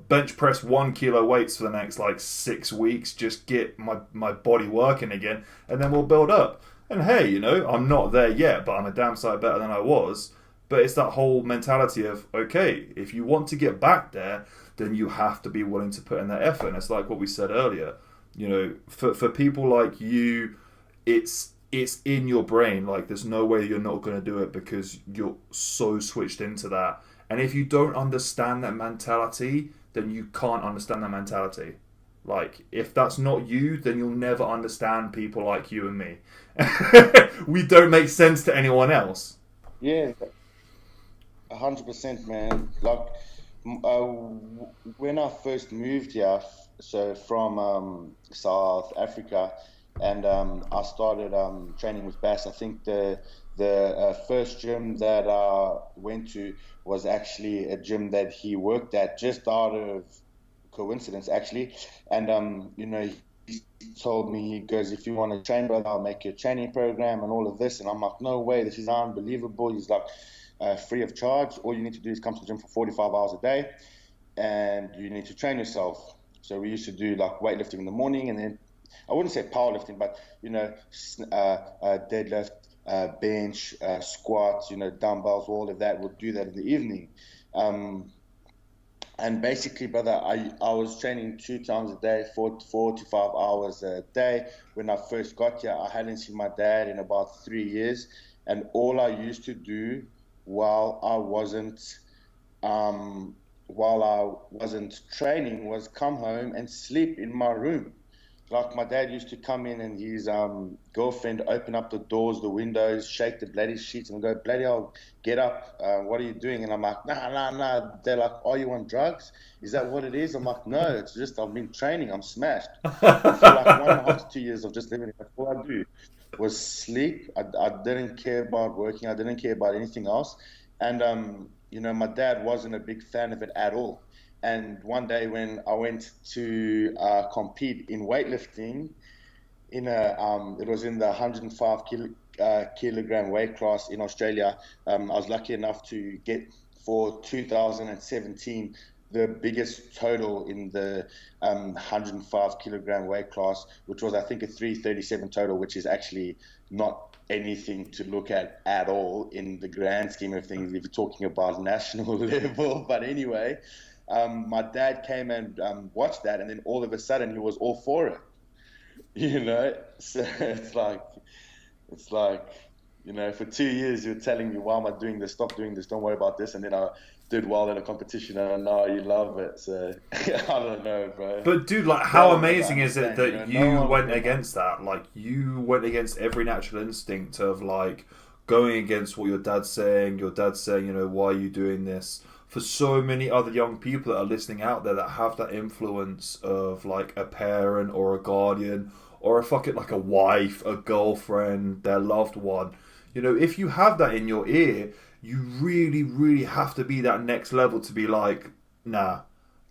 Bench press 1 kilo weights for the next like 6 weeks, just get my body working again, and then we'll build up. And hey, you know, I'm not there yet, but I'm a damn sight better than I was. But it's that whole mentality of, okay, if you want to get back there, then you have to be willing to put in that effort. And it's like what we said earlier, you know, for people like you, it's in your brain. Like, there's no way you're not going to do it because you're so switched into that. And if you don't understand that mentality, then you can't understand that mentality. Like, if that's not you, then you'll never understand people like you and me. We don't make sense to anyone else. Yeah, 100%, man. Like, when I first moved here, so from South Africa, and I started training with Bass. I think the first gym that I went to was actually a gym that he worked at, just out of coincidence, actually. And he told me, he goes, if you want to train, brother, I'll make you a training program and all of this. And I'm like, no way, this is unbelievable. He's like, free of charge. All you need to do is come to the gym for 45 hours a day, and you need to train yourself. So we used to do like weightlifting in the morning, and then I wouldn't say powerlifting, but deadlift, bench, squats, dumbbells, all of that. We'll do that in the evening. Um, and basically, brother, I was training 2 times a day, 4 to 5 hours a day. When I first got here, I hadn't seen my dad in about 3 years, and all I used to do while I wasn't um, while I wasn't training was come home and sleep in my room. Like my dad used to come in and his girlfriend open up the doors, the windows, shake the bloody sheets and go, bloody hell, get up. What are you doing? And I'm like, nah, nah, nah. They're like, are you on drugs? Is that what it is? I'm like, no, it's just I've been training. I'm smashed. And for like 1.5 to 2 years of just living, that's all I do was sleep. I didn't care about working. I didn't care about anything else. And, my dad wasn't a big fan of it at all. And one day when I went to compete in weightlifting, it was in the 105 kilogram weight class in Australia. I was lucky enough to get for 2017 the biggest total in the 105 kilogram weight class, which was I think a 337 total, which is actually not anything to look at all in the grand scheme of things if you're talking about national level. But anyway, my dad came and watched that, and then all of a sudden he was all for it. So it's like, for 2 years you were telling me, why am I doing this? Stop doing this. Don't worry about this. And then I did well in a competition, and now you love it. So I don't know, bro. But dude, like, how amazing is it that you went against that? Like, you went against every natural instinct of like going against what your dad's saying. Your dad's saying, why are you doing this? For so many other young people that are listening out there that have that influence of like a parent or a guardian or like a wife, a girlfriend, their loved one. If you have that in your ear, you really, really have to be that next level to be like, nah,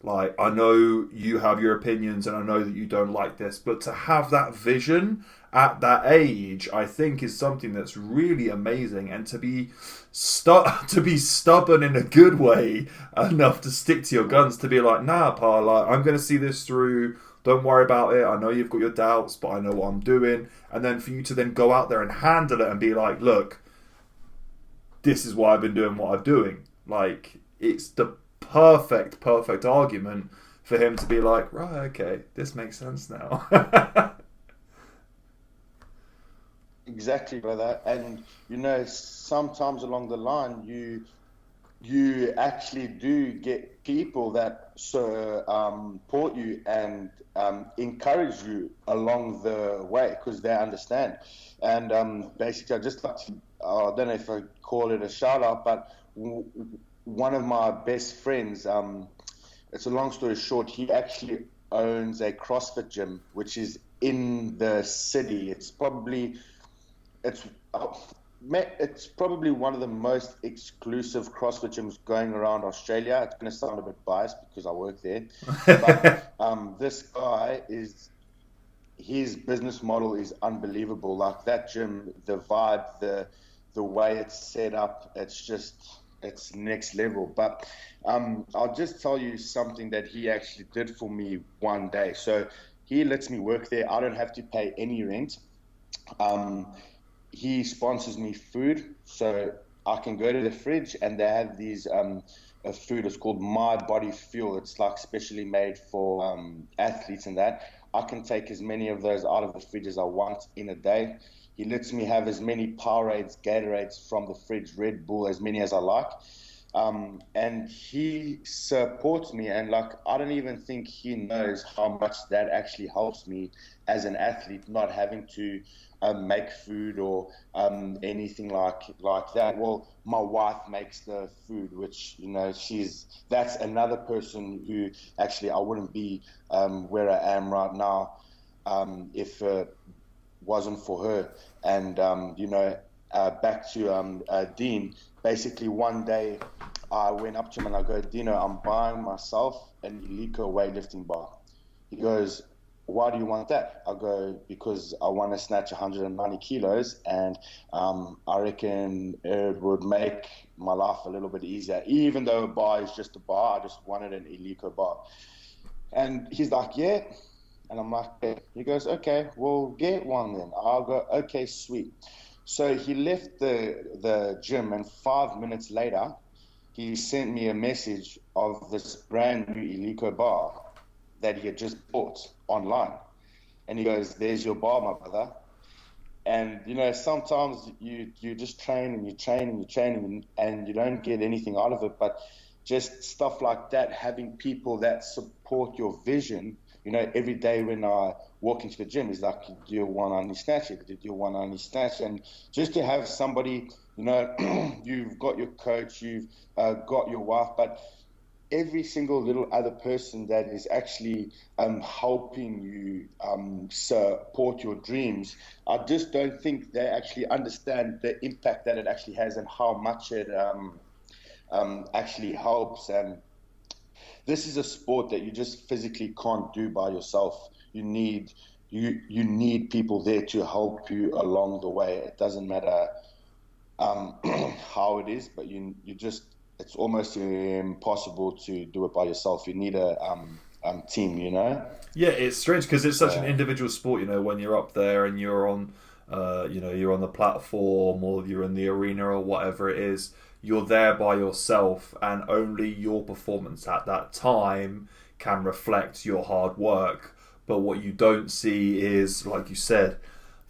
like, I know you have your opinions and I know that you don't like this, but to have that vision at that age, I think is something that's really amazing. And to be stubborn in a good way enough to stick to your guns, to be like, nah, pa, like, I'm going to see this through. Don't worry about it. I know you've got your doubts, but I know what I'm doing. And then for you to then go out there and handle it and be like, look, this is why I've been doing what I'm doing. Like, it's the perfect argument for him to be like, right, okay, this makes sense now. Exactly, brother. And sometimes along the line, you actually do get people that support you and encourage you along the way because they understand. And basically, I just like to, I don't know if I call it a shout out, but one of my best friends, it's a long story short, he actually owns a CrossFit gym, which is in the city. It's it's probably one of the most exclusive CrossFit gyms going around Australia. It's going to sound a bit biased because I work there, but this guy his business model is unbelievable. Like that gym, the vibe, the way it's set up, it's next level. But I'll just tell you something that he actually did for me one day. So he lets me work there. I don't have to pay any rent. He sponsors me food, so I can go to the fridge and they have these a food. It's called My Body Fuel. It's like specially made for athletes and that. I can take as many of those out of the fridge as I want in a day. He lets me have as many Powerades, Gatorades from the fridge, Red Bull, as many as I like. And he supports me, and like I don't even think he knows how much that actually helps me as an athlete, not having to make food or anything like that. Well, my wife makes the food, which that's another person who actually I wouldn't be where I am right now if wasn't for her. And back to Dean. Basically, one day I went up to him and I go, Dino, I'm buying myself an Eleiko weightlifting bar. He goes, why do you want that? I go, because I want to snatch 190 kilos, and I reckon it would make my life a little bit easier. Even though a bar is just a bar, I just wanted an Eleiko bar. And he's like, yeah. And I'm like, yeah. He goes, okay, we'll get one then. I'll go, okay, sweet. So he left the gym, and 5 minutes later, he sent me a message of this brand new Eleiko bar that he had just bought online. And he goes, there's your bar, my brother. And, sometimes you just train and you train and you train and you don't get anything out of it. But just stuff like that, having people that support your vision, every day when I walk into the gym, is like, do you want only snatch it? Did you want only snatch? And just to have somebody, you've got your coach, you've got your wife, but every single little other person that is actually helping you support your dreams, I just don't think they actually understand the impact that it actually has and how much it actually helps. And this is a sport that you just physically can't do by yourself. You need people there to help you along the way. It doesn't matter how it is, but it's almost impossible to do it by yourself. You need a team, Yeah, it's strange because it's such an individual sport. When you're up there and you're on, you're on the platform or you're in the arena or whatever it is. You're there by yourself, and only your performance at that time can reflect your hard work. But what you don't see is, like you said,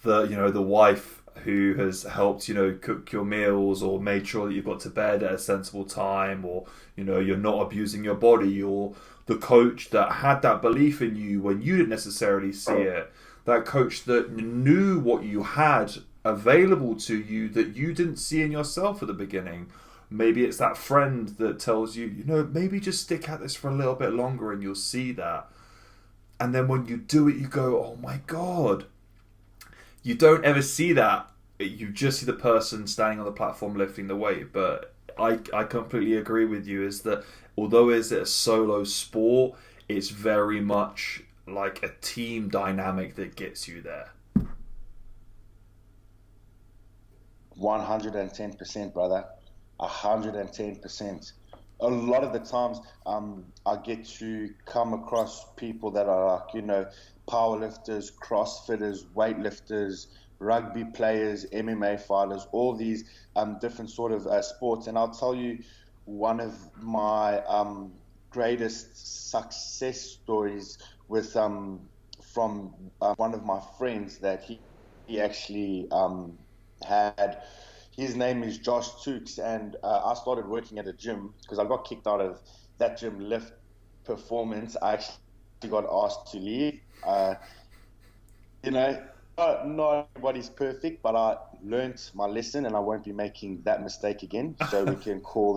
the wife who has helped cook your meals or made sure that you've got to bed at a sensible time, or you're not abusing your body, or the coach that had that belief in you when you didn't necessarily see it, that coach that knew what you had available to you that you didn't see in yourself at the beginning. Maybe it's that friend that tells you, maybe just stick at this for a little bit longer and you'll see that. And then when you do it, you go, oh my God. You don't ever see that. You just see the person standing on the platform lifting the weight. But I completely agree with you, is that although it's a solo sport, it's very much like a team dynamic that gets you there. 110%, brother. 110%. A lot of the times, I get to come across people that are like, powerlifters, crossfitters, weightlifters, rugby players, MMA fighters, all these different sort of sports. And I'll tell you, one of my greatest success stories with from one of my friends that he actually had. His name is Josh Tukes, and I started working at a gym because I got kicked out of that gym lift performance. I actually got asked to leave. Not everybody's perfect, but I learnt my lesson and I won't be making that mistake again. So we can call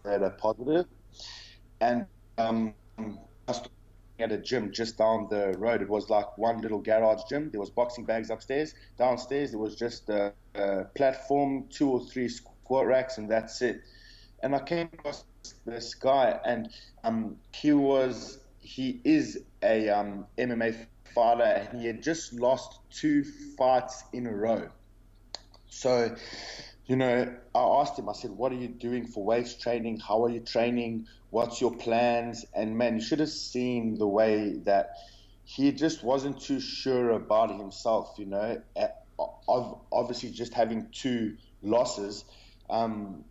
that a positive. And I started at a gym just down the road. It was like one little garage gym. There was boxing bags upstairs. Downstairs there was just a platform, 2 or 3 squat racks, and that's it. And I came across this guy, and he is a MMA fighter, and he had just lost 2 fights in a row. So, I asked him, I said, what are you doing for weights training? How are you training? What's your plans? And man, you should have seen the way that he just wasn't too sure about himself, obviously just having 2 losses. And,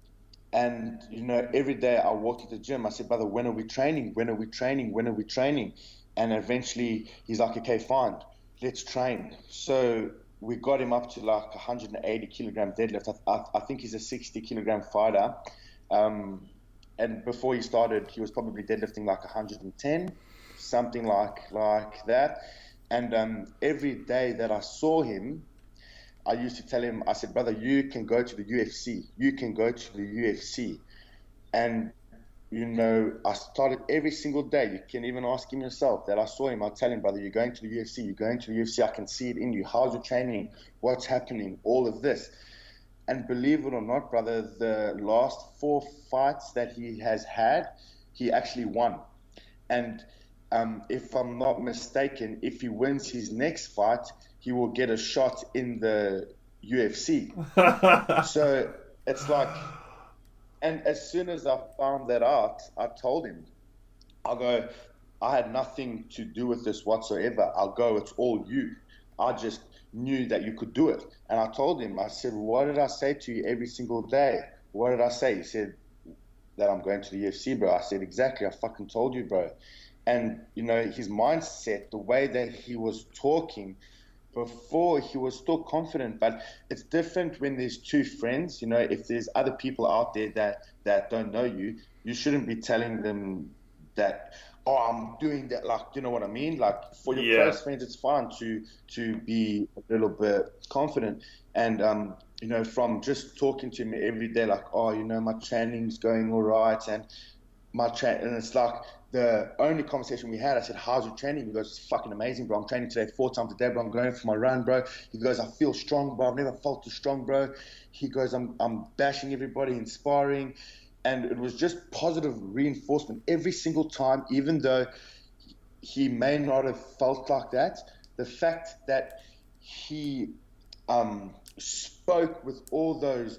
every day I walked to the gym, I said, brother, when are we training? When are we training? When are we training? And eventually he's like, okay, fine, let's train. So we got him up to like 180 kilogram deadlift. I think he's a 60 kilogram fighter. And before he started, he was probably deadlifting like 110, something like that. And every day that I saw him, I used to tell him, I said, brother, you can go to the UFC. You can go to the UFC. And I started every single day. You can even ask him yourself that I saw him. I tell him, brother, you're going to the UFC. You're going to the UFC. I can see it in you. How's your training? What's happening? All of this. And believe it or not, brother, the last 4 fights that he has had, he actually won. And if I'm not mistaken, if he wins his next fight, he will get a shot in the UFC. So it's like, and as soon as I found that out, I told him, I'll go, I had nothing to do with this whatsoever. I'll go, it's all you. I just knew that you could do it. And I told him, I said, what did I say to you every single day? What did I say? He said, that I'm going to the UFC, bro. I said, exactly. I fucking told you, bro. And, his mindset, the way that he was talking, before he was still confident, but it's different when there's two friends. If there's other people out there that don't know you, you shouldn't be telling them that, oh, I'm doing that. Like, you know what I mean? Like, for your close friends, it's fine to be a little bit confident. And from just talking to me every day, like, oh, my training's going all right, and and it's like, the only conversation we had, I said, how's your training? He goes, it's fucking amazing, bro. I'm training today 4 times a day, bro. I'm going for my run, bro. He goes, I feel strong, bro. I've never felt too strong, bro. He goes, I'm bashing everybody, inspiring. And it was just positive reinforcement every single time, even though he may not have felt like that. The fact that he spoke with all those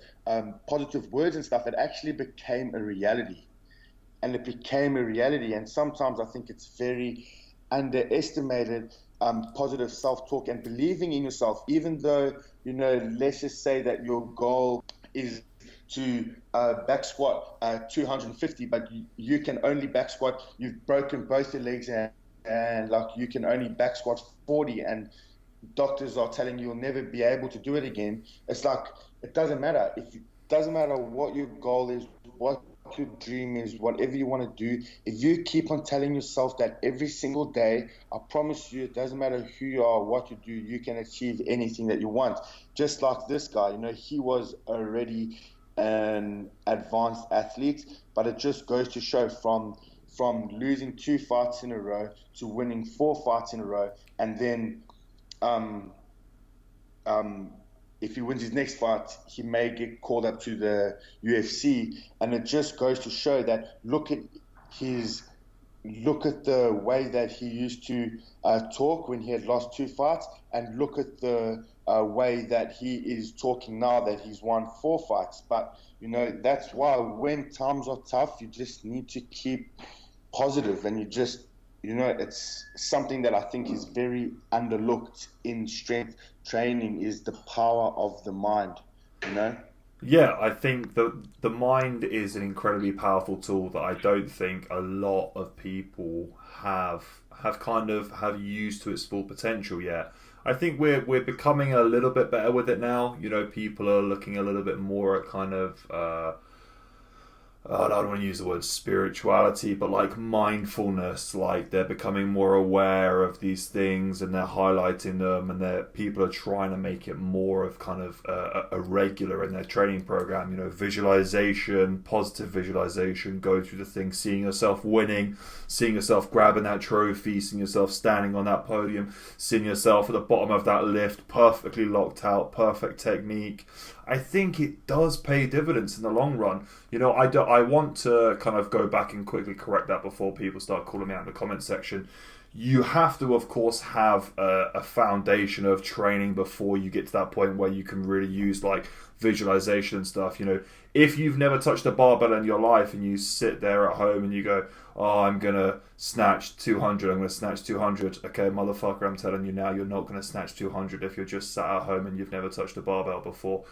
positive words and stuff, it actually became a reality. And it became a reality. And sometimes I think it's very underestimated, positive self-talk and believing in yourself, even though, let's just say that your goal is to back squat 250, but you can only back squat, you've broken both your legs, and like you can only back squat 40, and doctors are telling you you'll never be able to do it again. It's like, it doesn't matter. It doesn't matter what your goal is, what your dream is, whatever you want to do. If you keep on telling yourself that every single day, I promise you, it doesn't matter who you are, what you do, you can achieve anything that you want. Just like this guy, he was already an advanced athlete, but it just goes to show from losing 2 fights in a row to winning 4 fights in a row, and then if he wins his next fight, he may get called up to the UFC. And it just goes to show that look at the way that he used to talk when he had lost 2 fights, and look at the way that he is talking now that he's won 4 fights. But, that's why when times are tough, you just need to keep positive, and you just, it's something that I think is very underlooked in strength training, is the power of the mind, Yeah, I think the mind is an incredibly powerful tool that I don't think a lot of people have used to its full potential yet. I think we're becoming a little bit better with it now. People are looking a little bit more at kind of I don't want to use the word spirituality, but like mindfulness, like they're becoming more aware of these things and they're highlighting them, and people are trying to make it more of kind of a regular in their training program. Visualization, positive visualization, go through the thing, seeing yourself winning, seeing yourself grabbing that trophy, seeing yourself standing on that podium, seeing yourself at the bottom of that lift, perfectly locked out, perfect technique. I think it does pay dividends in the long run. I want to kind of go back and quickly correct that before people start calling me out in the comment section. You have to, of course, have a foundation of training before you get to that point where you can really use like visualization and stuff. If you've never touched a barbell in your life and you sit there at home and you go, oh, I'm going to snatch 200, I'm going to snatch 200. Okay, motherfucker, I'm telling you now, you're not going to snatch 200 if you're just sat at home and you've never touched a barbell before.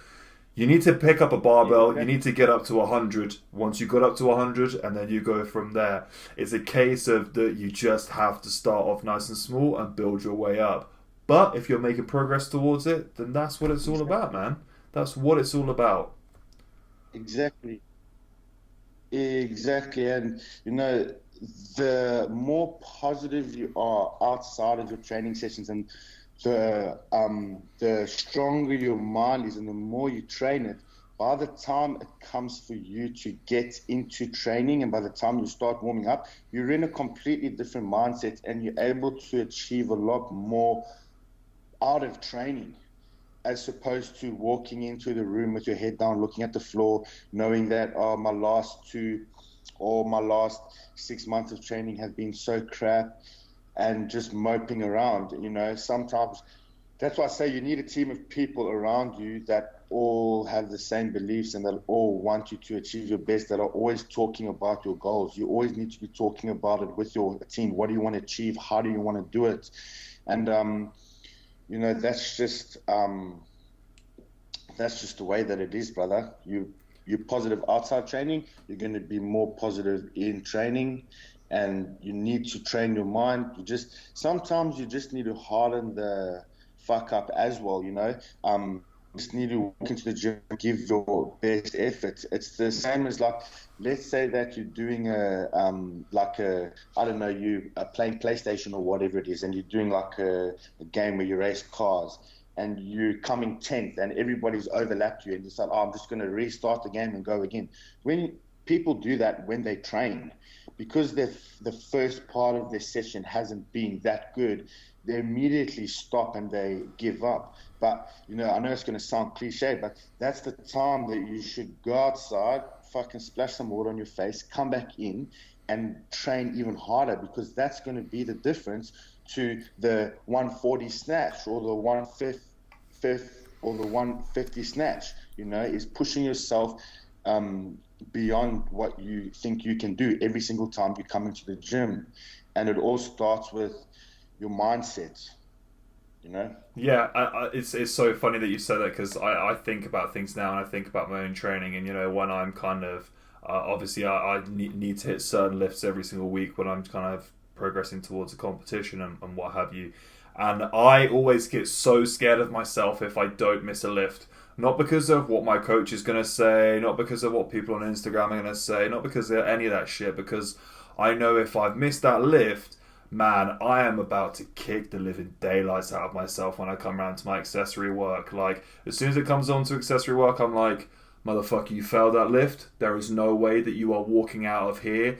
You need to pick up a barbell, you need to get up to 100. Once you got up to 100, and then you go from there. It's a case of that you just have to start off nice and small and build your way up. But if you're making progress towards it, then that's what it's all about, man. That's what it's all about. Exactly. Exactly. And, the more positive you are outside of your training sessions, and the stronger your mind is, and the more you train it, by the time it comes for you to get into training and by the time you start warming up, you're in a completely different mindset and you're able to achieve a lot more out of training, as opposed to walking into the room with your head down, looking at the floor, knowing that my last 6 months of training have been so crap, and just moping around. Sometimes that's why I say you need a team of people around you that all have the same beliefs and that all want you to achieve your best, that are always talking about your goals. You always need to be talking about it with your team. What do you want to achieve? How do you want to do it? And that's just the way that it is, brother. You're positive outside training, you're going to be more positive in training, and you need to train your mind. Sometimes you just need to harden the fuck up as well, just need to walk into the gym and give your best effort. It's the same as, like, let's say that you're doing you're playing PlayStation or whatever it is, and you're doing like a game where you race cars, and you're coming 10th, and everybody's overlapped you, and you decide, I'm just going to restart the game and go again. When people do that when they train, because the first part of their session hasn't been that good, they immediately stop and they give up. But, I know it's going to sound cliche, but that's the time that you should go outside, fucking splash some water on your face, come back in and train even harder, because that's going to be the difference to the 140 snatch or the 150 or the 150 snatch, is pushing yourself beyond what you think you can do every single time you come into the gym. And it all starts with your mindset, Yeah, it's so funny that you said that, because I think about things now, and I think about my own training, and when I'm kind of obviously I need to hit certain lifts every single week when I'm kind of progressing towards a competition and what have you, and I always get so scared of myself if I don't miss a lift. Not because of what my coach is going to say, not because of what people on Instagram are going to say, not because of any of that shit, because I know if I've missed that lift, man, I am about to kick the living daylights out of myself when I come around to my accessory work. Like, as soon as it comes on to accessory work, I'm like, motherfucker, you failed that lift. There is no way that you are walking out of here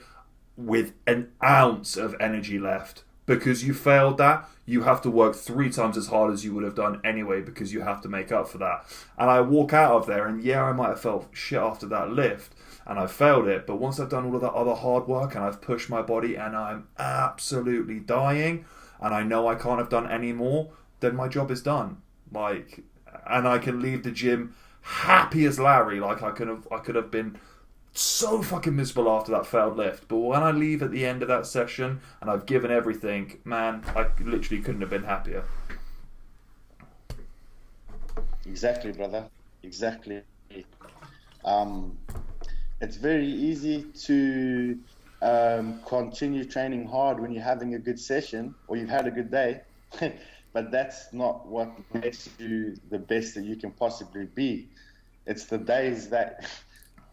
with an ounce of energy left. Because you failed that, you have to work 3 times as hard as you would have done anyway, because you have to make up for that. And I walk out of there, and yeah, I might have felt shit after that lift, and I failed it, but once I've done all of that other hard work and I've pushed my body and I'm absolutely dying and I know I can't have done any more, then my job is done. Like, and I can leave the gym happy as Larry. Like, I could have been so fucking miserable after that failed lift, but when I leave at the end of that session and I've given everything, man, I literally couldn't have been happier. Exactly, brother. Exactly. It's very easy to continue training hard when you're having a good session or you've had a good day, but that's not what makes you the best that you can possibly be. It's the days that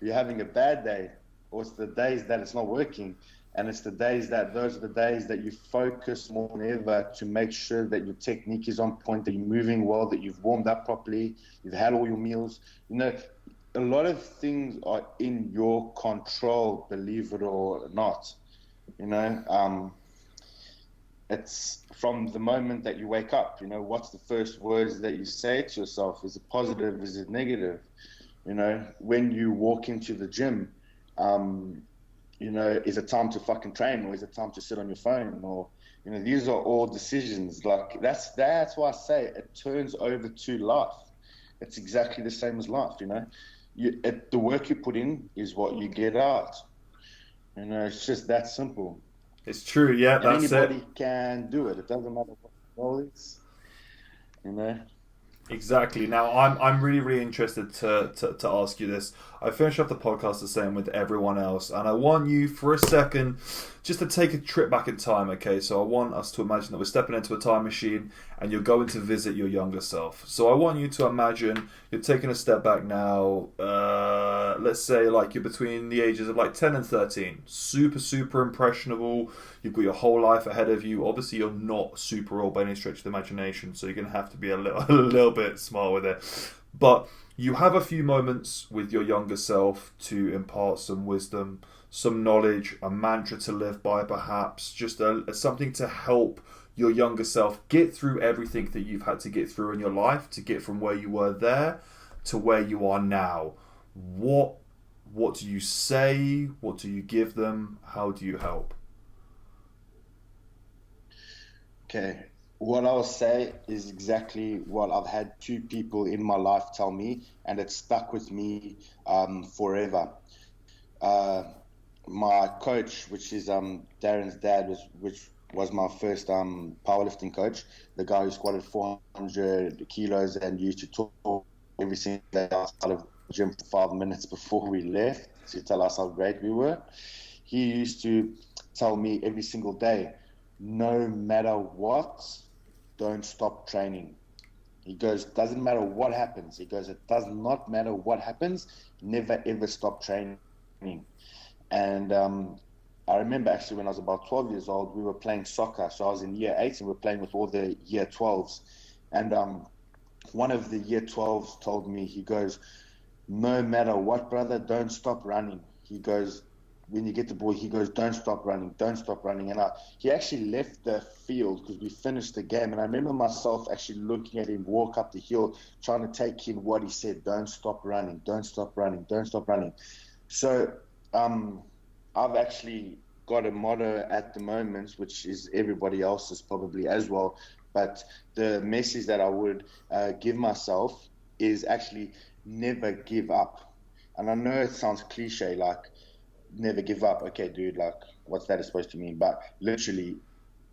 you're having a bad day, or it's the days that it's not working, and it's the days that those are the days that you focus more than ever to make sure that your technique is on point, that you're moving well, that you've warmed up properly, you've had all your meals. A lot of things are in your control, believe it or not. It's from the moment that you wake up. What's the first words that you say to yourself? Is it positive? Is it negative? When you walk into the gym, is it time to fucking train, or is it time to sit on your phone? Or, these are all decisions. Like, that's why I say it turns over to life. It's exactly the same as life, the work you put in is what you get out. It's just that simple. It's true, yeah, and that's anybody it. can do it. It doesn't matter what the goal is, Exactly. Now, I'm really, really interested to ask you this. I finish up the podcast the same with everyone else, and I want you for a second just to take a trip back in time, okay? So I want us to imagine that we're stepping into a time machine and you're going to visit your younger self. So I want you to imagine you're taking a step back now. Let's say like you're between the ages of like 10 and 13. Super, super impressionable. You've got your whole life ahead of you. Obviously, you're not super old by any stretch of the imagination, so you're going to have to be a little bit smart with it. But you have a few moments with your younger self to impart some wisdom, some knowledge, a mantra to live by, perhaps, just something to help your younger self get through everything that you've had to get through in your life to get from where you were there to where you are now. What what do you say? What do you give them? How do you help? Okay. What I'll say is exactly what I've had two people in my life tell me, and it stuck with me forever. Uh, my coach, which is Darren's dad, which was my first powerlifting coach, the guy who squatted 400 kilos and used to talk every single day outside of the gym for 5 minutes before we left to tell us how great we were. He used to tell me every single day, no matter what, don't stop training. He goes, doesn't matter what happens. He goes, it does not matter what happens. Never ever stop training. And I remember actually when I was about 12 years old, we were playing soccer. So I was in year 8 and we were playing with all the year 12s. And one of the year 12s told me, he goes, no matter what, brother, don't stop running. He goes, when you get the ball, he goes, don't stop running, don't stop running. And he actually left the field because we finished the game. And I remember myself actually looking at him walk up the hill, trying to take in what he said, don't stop running, don't stop running, don't stop running. So I've actually got a motto at the moment, which is everybody else's probably as well. But the message that I would give myself is actually never give up. And I know it sounds cliche, like never give up. Okay, dude, like what's that supposed to mean? But literally,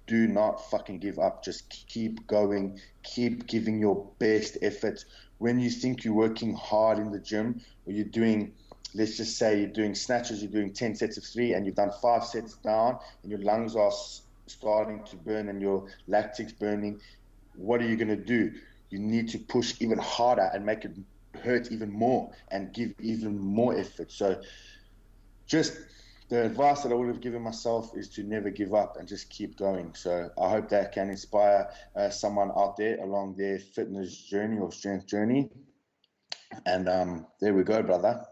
do not fucking give up. Just keep going. Keep giving your best effort. When you think you're working hard in the gym or you're doing, let's just say you're doing snatches, you're doing 10 sets of 3 and you've done 5 sets down and your lungs are starting to burn and your lactic's burning, what are you going to do? You need to push even harder and make it hurt even more and give even more effort. So just the advice that I would have given myself is to never give up and just keep going. So I hope that can inspire someone out there along their fitness journey or strength journey. And there we go, brother.